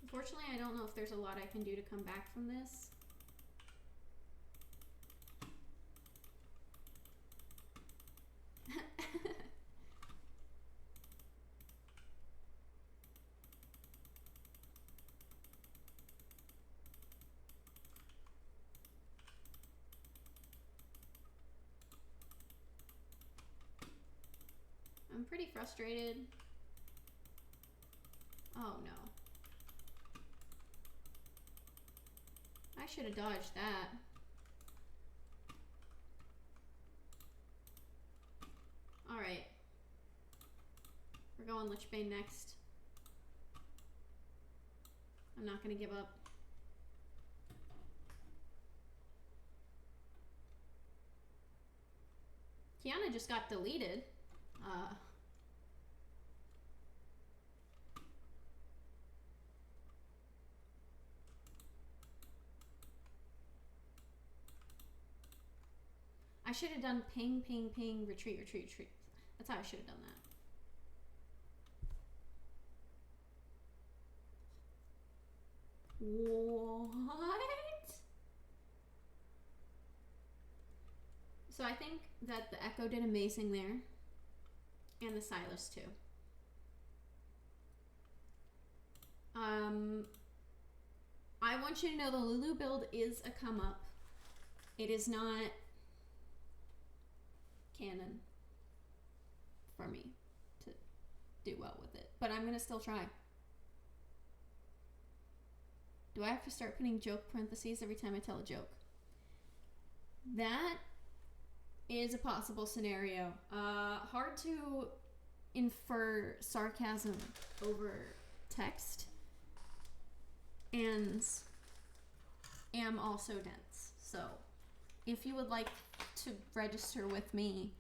Unfortunately, I don't know if there's a lot I can do to come back from this. I'm pretty frustrated. Oh no. I should have dodged that. Alright. We're going Lichbane next. I'm not gonna give up. Kiana just got deleted. I should have done ping, ping, ping, retreat, retreat, retreat. That's how I should have done that. What? So I think that the Echo did amazing there. And the Silas too. I want you to know the Lulu build is a come up. It is not canon for me to do well with it, but I'm gonna still try. Do I have to start putting joke parentheses every time I tell a joke? That is a possible scenario. Hard to infer sarcasm over text, and am also dense. So if you would like to register with me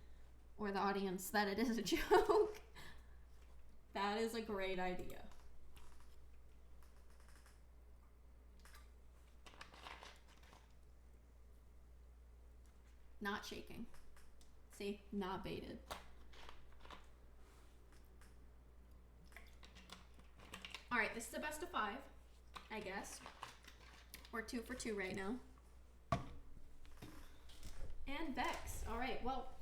or the audience that it is a joke, that is a great idea. Not shaking. See, not baited. Alright, this is a best of 5, I guess. We're 2 for 2 right now. And Vex. Alright, well,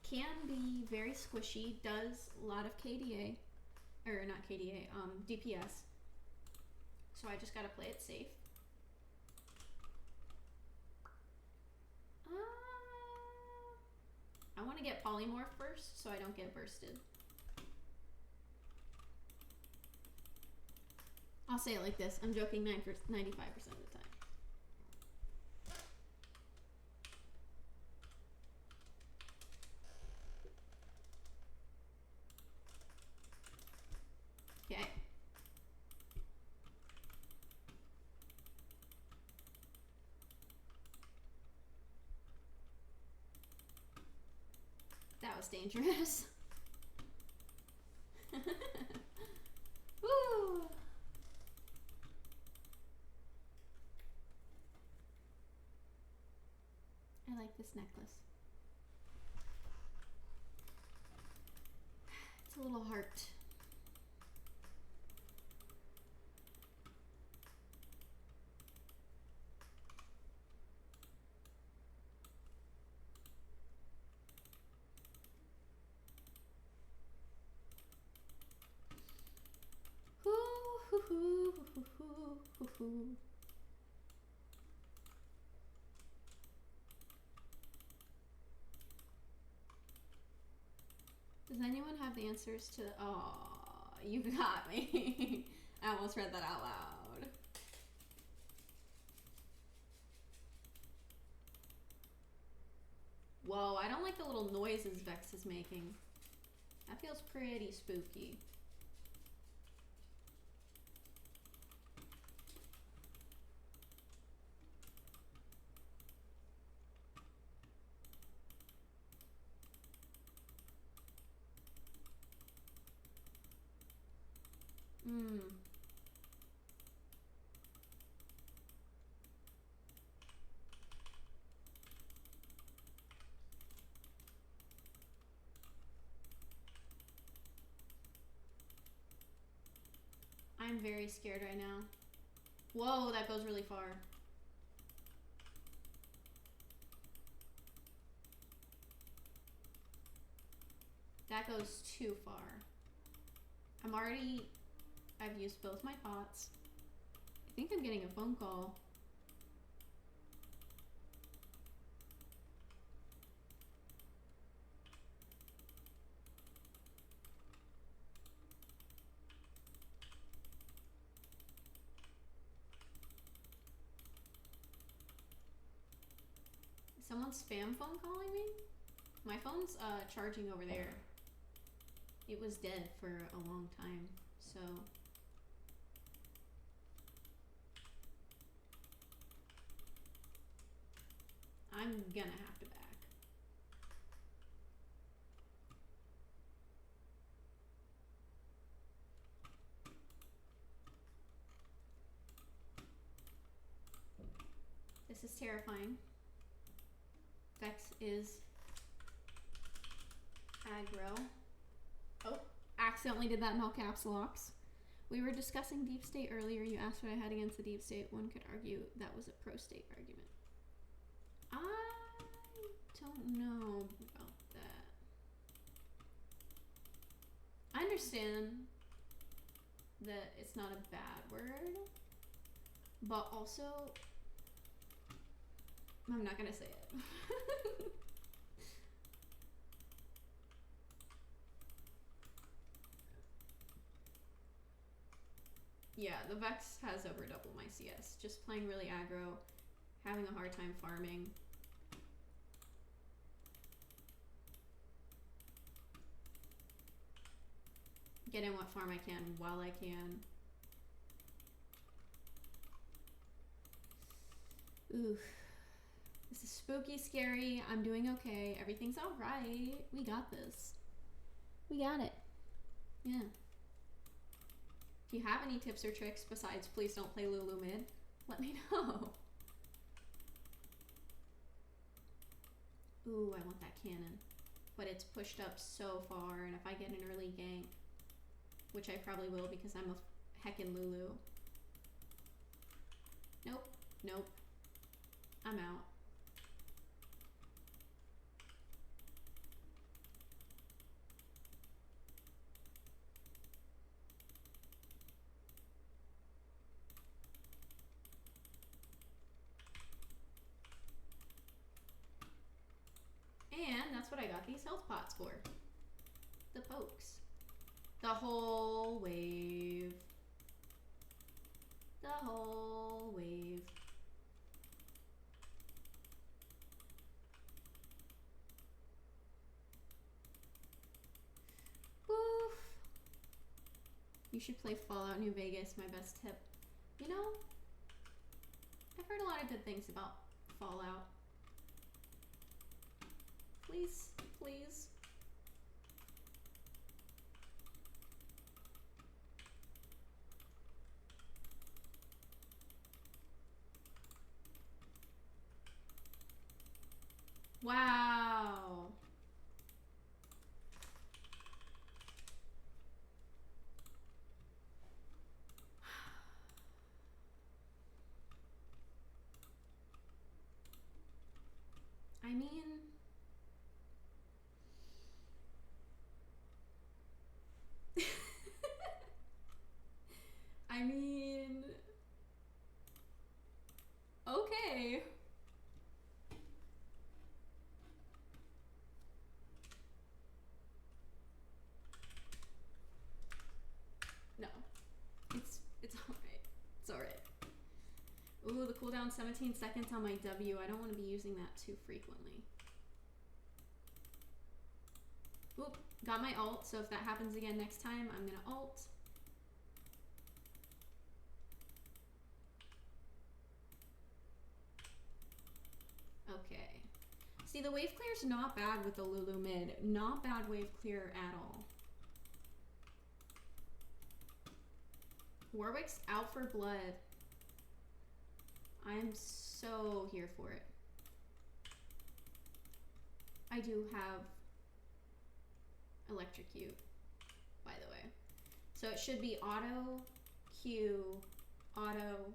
can be very squishy, does a lot of KDA. Or not KDA, DPS. So I just gotta play it safe. I want to get polymorph first so I don't get bursted. I'll say it like this. I'm joking 95% of the time. Okay. That was dangerous. Woo! I like this necklace. It's a little heart. have the answers to. Oh, you got me. I almost read that out loud. Whoa, I don't like the little noises Vex is making. That feels pretty spooky. I'm very scared right now. Whoa, that goes really far. That goes too far. I've used both my pots. I think I'm getting a phone call. Is someone spam phone calling me? My phone's charging over there. It was dead for a long time, so. I'm gonna have to back. This is terrifying. Vex is aggro. Oh, accidentally did that in all caps locks. We were discussing deep state earlier. You asked what I had against the deep state. One could argue that was a pro-state argument. I don't know about that. I understand that it's not a bad word, but also I'm not gonna say it. Yeah, the Vex has over double my CS. Just playing really aggro, having a hard time farming. Get in what farm I can while I can. Oof. This is spooky, scary. I'm doing okay. Everything's alright. We got this. We got it. Yeah. If you have any tips or tricks besides please don't play Lulu mid, let me know. Ooh, I want that cannon. But it's pushed up so far, and if I get an early gank, which I probably will because I'm a heckin' Lulu. Nope. Nope. I'm out. And that's what I got these health pots for. The pokes. The whole wave. The whole wave. Woof. You should play Fallout New Vegas, my best tip. You know, I've heard a lot of good things about Fallout. Please, please. Wow. I mean, I mean, okay. It's alright. It's alright. Ooh, the cooldown 17 seconds on my W. I don't want to be using that too frequently. Oop, got my ult, so if that happens again next time, I'm gonna ult. Okay. See, the wave clear's not bad with the Lulu mid. Not bad wave clear at all. Warwick's out for blood. I'm so here for it. I do have electrocute, by the way. So it should be auto Q, auto,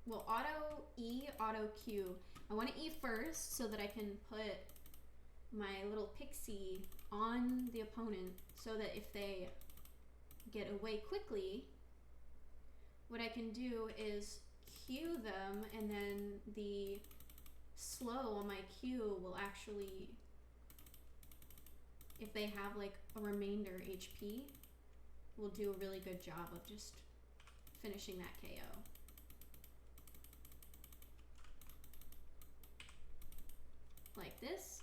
well, auto E, auto Q. I want to E first so that I can put my little pixie on the opponent so that if they get away quickly, what I can do is Q them, and then the slow on my Q will actually, if they have like a remainder HP, will do a really good job of just finishing that KO. Like this.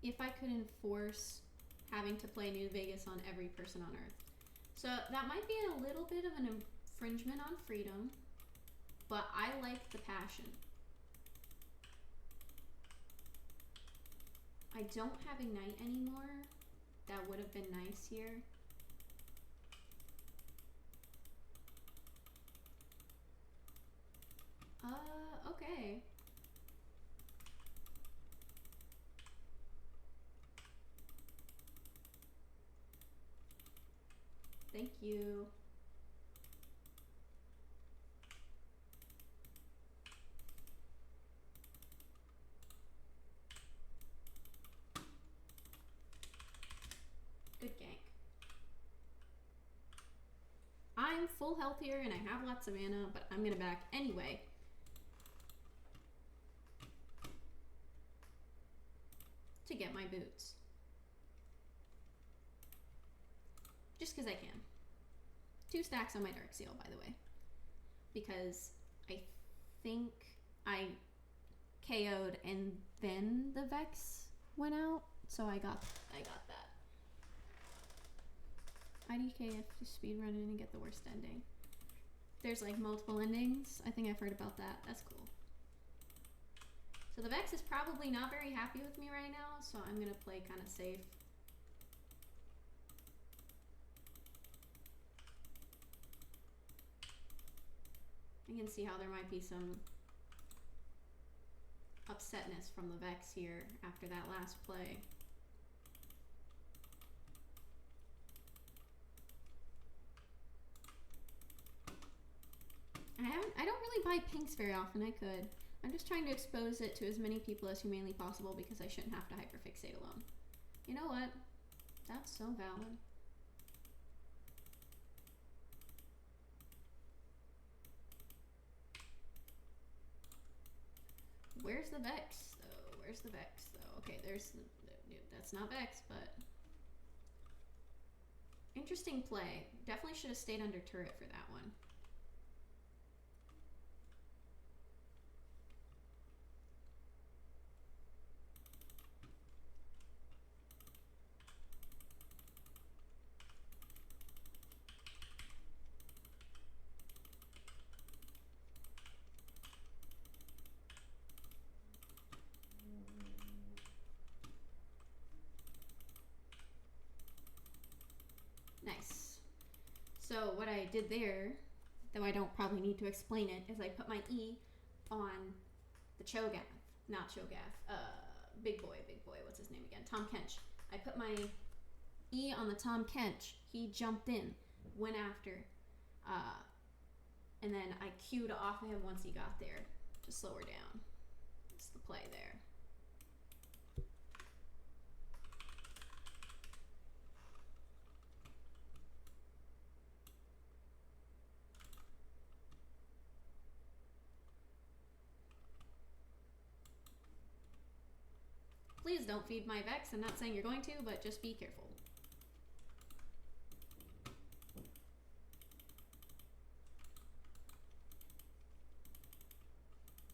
If I could enforce having to play New Vegas on every person on Earth. So that might be a little bit of an infringement on freedom, but I like the passion. I don't have Ignite anymore. That would have been nice here. Okay. Thank you. Good gank. I'm full health here and I have lots of mana, but I'm gonna back anyway. To get my boots. Just because I can. 2 stacks on my Dark Seal, by the way. Because I think I KO'd and then the Vex went out. So I got that. IDK if you speedrun it and get the worst ending. There's like multiple endings. I think I've heard about that. That's cool. So the Vex is probably not very happy with me right now, so I'm gonna play kind of safe. I can see how there might be some upsetness from the Vex here after that last play. I don't really buy pinks very often. I could. I'm just trying to expose it to as many people as humanly possible because I shouldn't have to hyperfixate alone. You know what? That's so valid. Where's the Vex though? Where's the Vex though? Okay, there's the, that's not Vex, but interesting play. Definitely should have stayed under turret for that one. Nice. So what I did there, though I don't probably need to explain it, is I put my E on the Cho'Gath, not Cho'Gath, big boy, what's his name again? Tom Kench. I put my E on the Tom Kench. He jumped in, went after, and then I queued off of him once he got there to slow her down. That's the play there. Please don't feed my Vex. I'm not saying you're going to, but just be careful.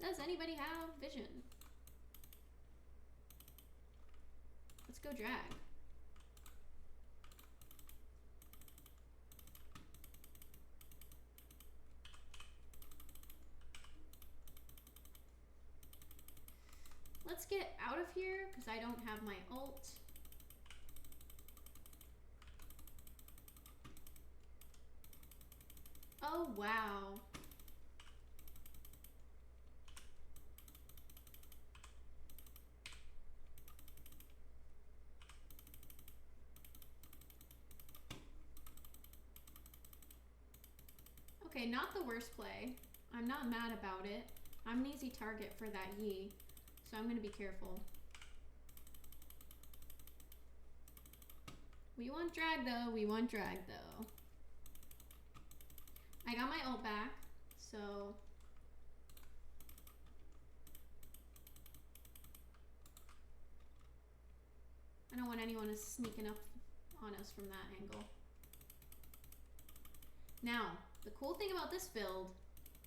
Does anybody have vision? Let's go drag. Let's get out of here because I don't have my ult. Oh, wow. Okay, not the worst play. I'm not mad about it. I'm an easy target for that Yi, so I'm gonna be careful. We want drag though, we want drag though. I got my ult back, so... I don't want anyone sneaking up on us from that angle. Now, the cool thing about this build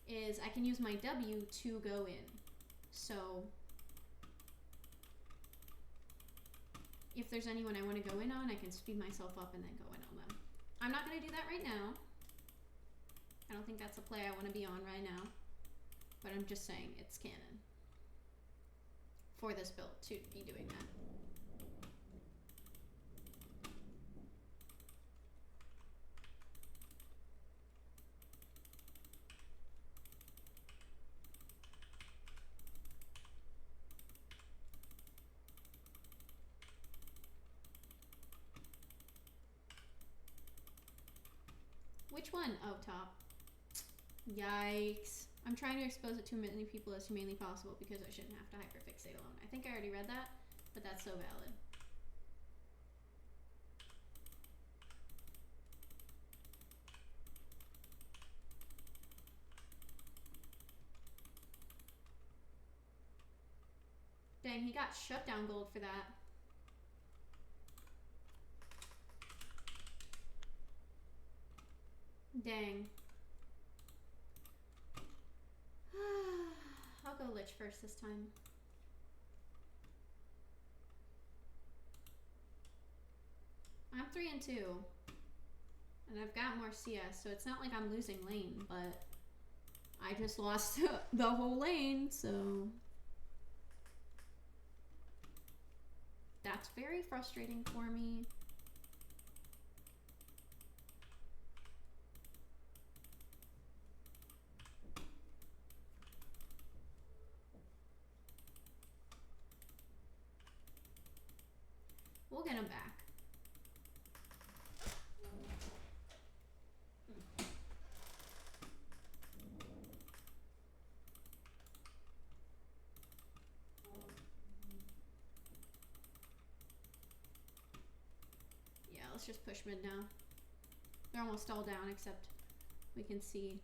is I can use my W to go in. So if there's anyone I want to go in on, I can speed myself up and then go in on them. I'm not going to do that right now. I don't think that's a play I want to be on right now. But I'm just saying it's canon for this build to be doing that. Which one? Oh, top. Yikes. I'm trying to expose it to as many people as humanly possible because I shouldn't have to hyperfixate alone. I think I already read that, but that's so valid. Dang, he got shutdown gold for that. Dang. I'll go Lich first this time. I'm 3 and 2. And I've got more CS, so it's not like I'm losing lane, but I just lost the whole lane, so that's very frustrating for me. We'll get him back. Yeah, let's just push mid now. They're almost all down except we can see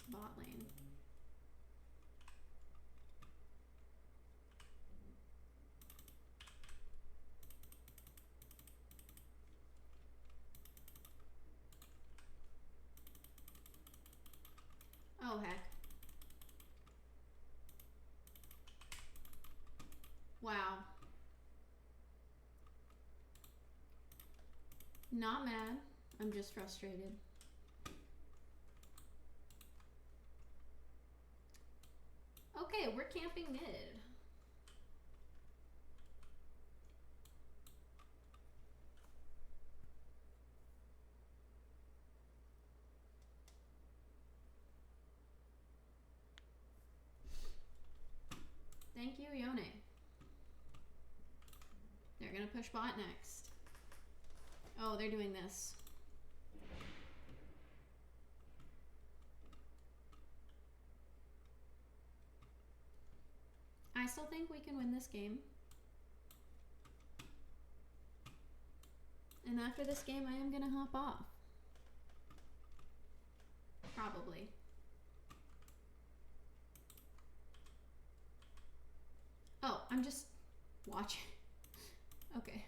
bot lane. Oh, heck. Wow. Not mad. I'm just frustrated. Okay, we're camping mid. Thank you, Yone. They're gonna push bot next. Oh, they're doing this. I still think we can win this game. And after this game, I am gonna hop off. Probably. Oh, I'm just Watch. Okay.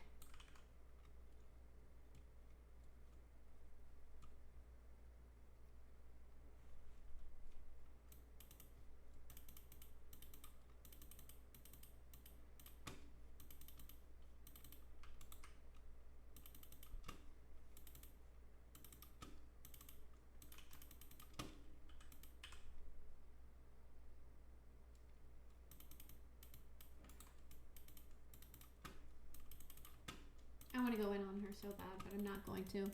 I want to go in on her so bad, but I'm not going to.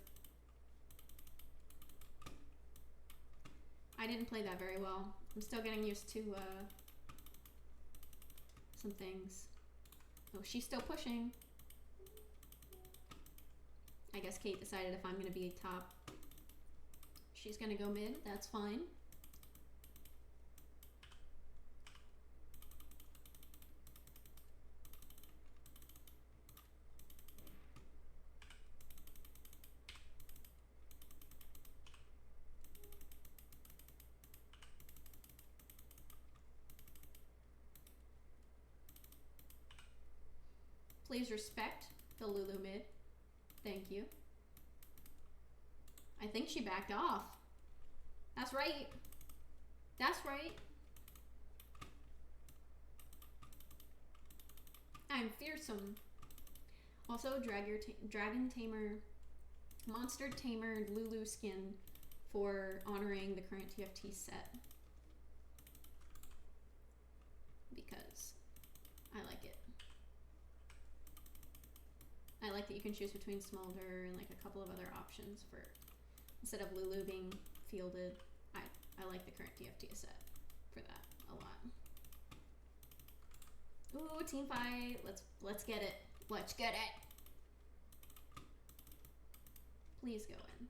I didn't play that very well. I'm still getting used to some things. Oh, she's still pushing. I guess Kate decided if I'm going to be top, she's going to go mid. That's fine. Please respect the Lulu mid. Thank you. I think she backed off. That's right. That's right. I'm fearsome. Also, Dragon Tamer, Monster Tamer Lulu skin for honoring the current TFT set. Because I like it. I like that you can choose between Smolder and like a couple of other options for, instead of Lulu being fielded. I like the current TFT set for that a lot. Ooh, team fight. Let's get it. Let's get it. Please go in.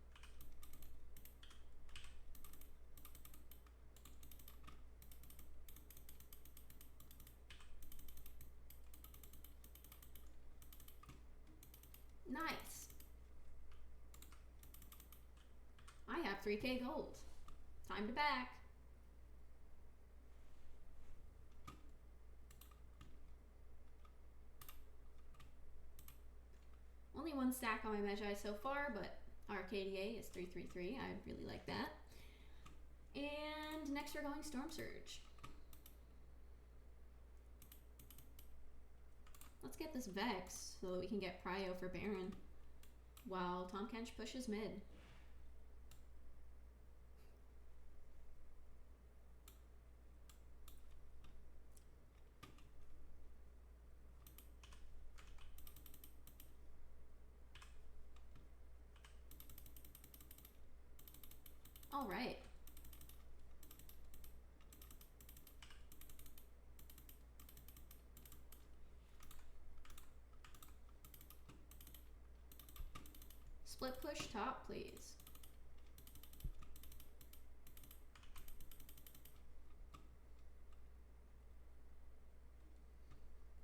Nice. I have 3K gold. Time to back. Only one stack on my Magi so far, but RKDA is 333. I really like that. And next we're going Storm Surge. Let's get this Vex so that we can get Prio for Baron while Tom Kench pushes mid. All right. Split push top, please.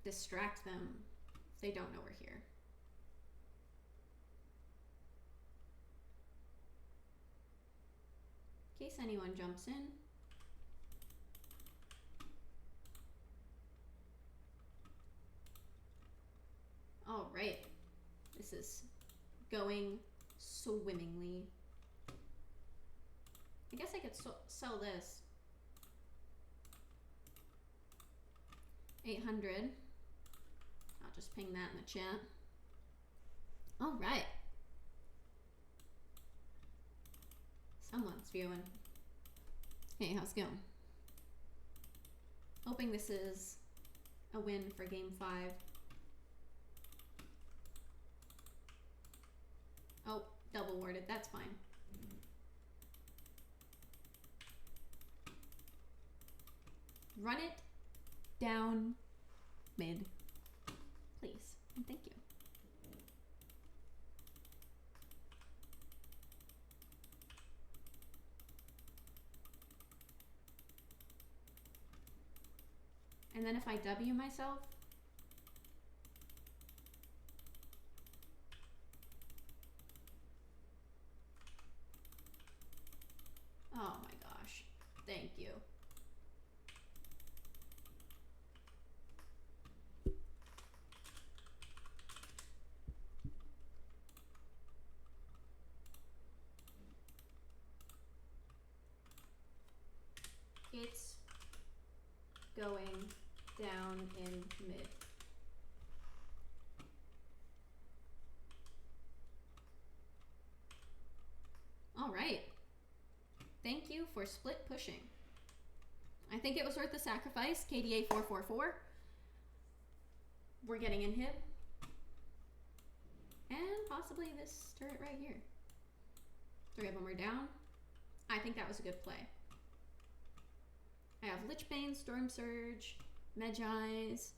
Distract them if they don't know we're here. In case anyone jumps in. All right. This is going swimmingly. I guess I could sell this. 800. I'll just ping that in the chat. All right. Someone's viewing. Hey, how's it going? Hoping this is a win for game 5. Oh, double warded. That's fine. Run it down mid, please, and thank you. And then if I W myself, oh my gosh, thank you. going down in mid. All right. Thank you for split pushing. I think it was worth the sacrifice. KDA 444. We're getting in hit. And possibly this turret right here. 3 of them are down. I think that was a good play. I have Lichbane, Storm Surge, Medjai's.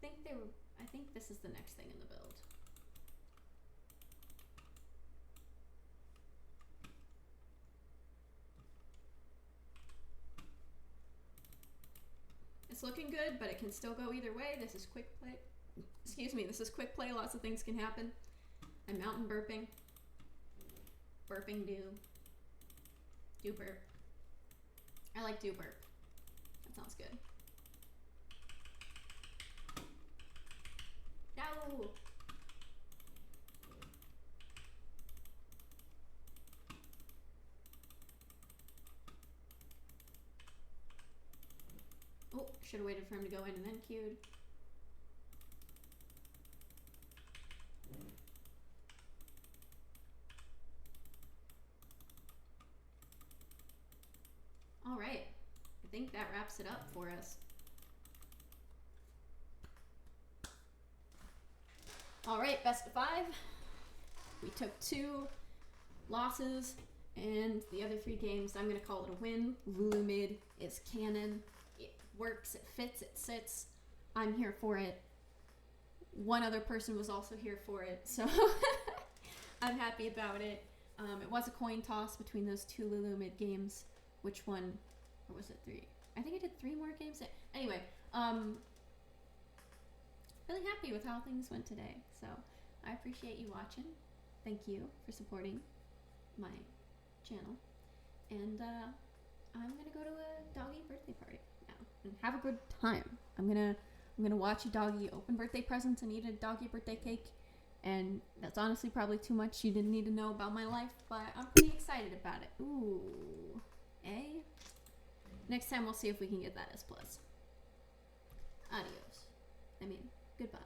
I think this is the next thing in the build. It's looking good, but it can still go either way. This is quick play. Excuse me, this is quick play. Lots of things can happen. I'm mountain burping. Burping do. Do burp. I like do burp. That sounds good. No! Oh, should have waited for him to go in and then queued. All right, I think that wraps it up for us. All right, best of 5. We took 2 losses and the other 3 games, I'm gonna call it a win. Lulu mid is canon. It works, it fits, it sits. I'm here for it. One other person was also here for it, so I'm happy about it. It was a coin toss between those 2 Lulu mid games. Which one, or was it 3? I think I did 3 more games. Anyway, really happy with how things went today. So I appreciate you watching. Thank you for supporting my channel. And I'm gonna go to a doggy birthday party now and have a good time. I'm gonna watch a doggy open birthday presents and eat a doggy birthday cake. And that's honestly probably too much you didn't need to know about my life, but I'm pretty excited about it. Ooh. A. Next time we'll see if we can get that as plus. Adios. I mean, goodbye.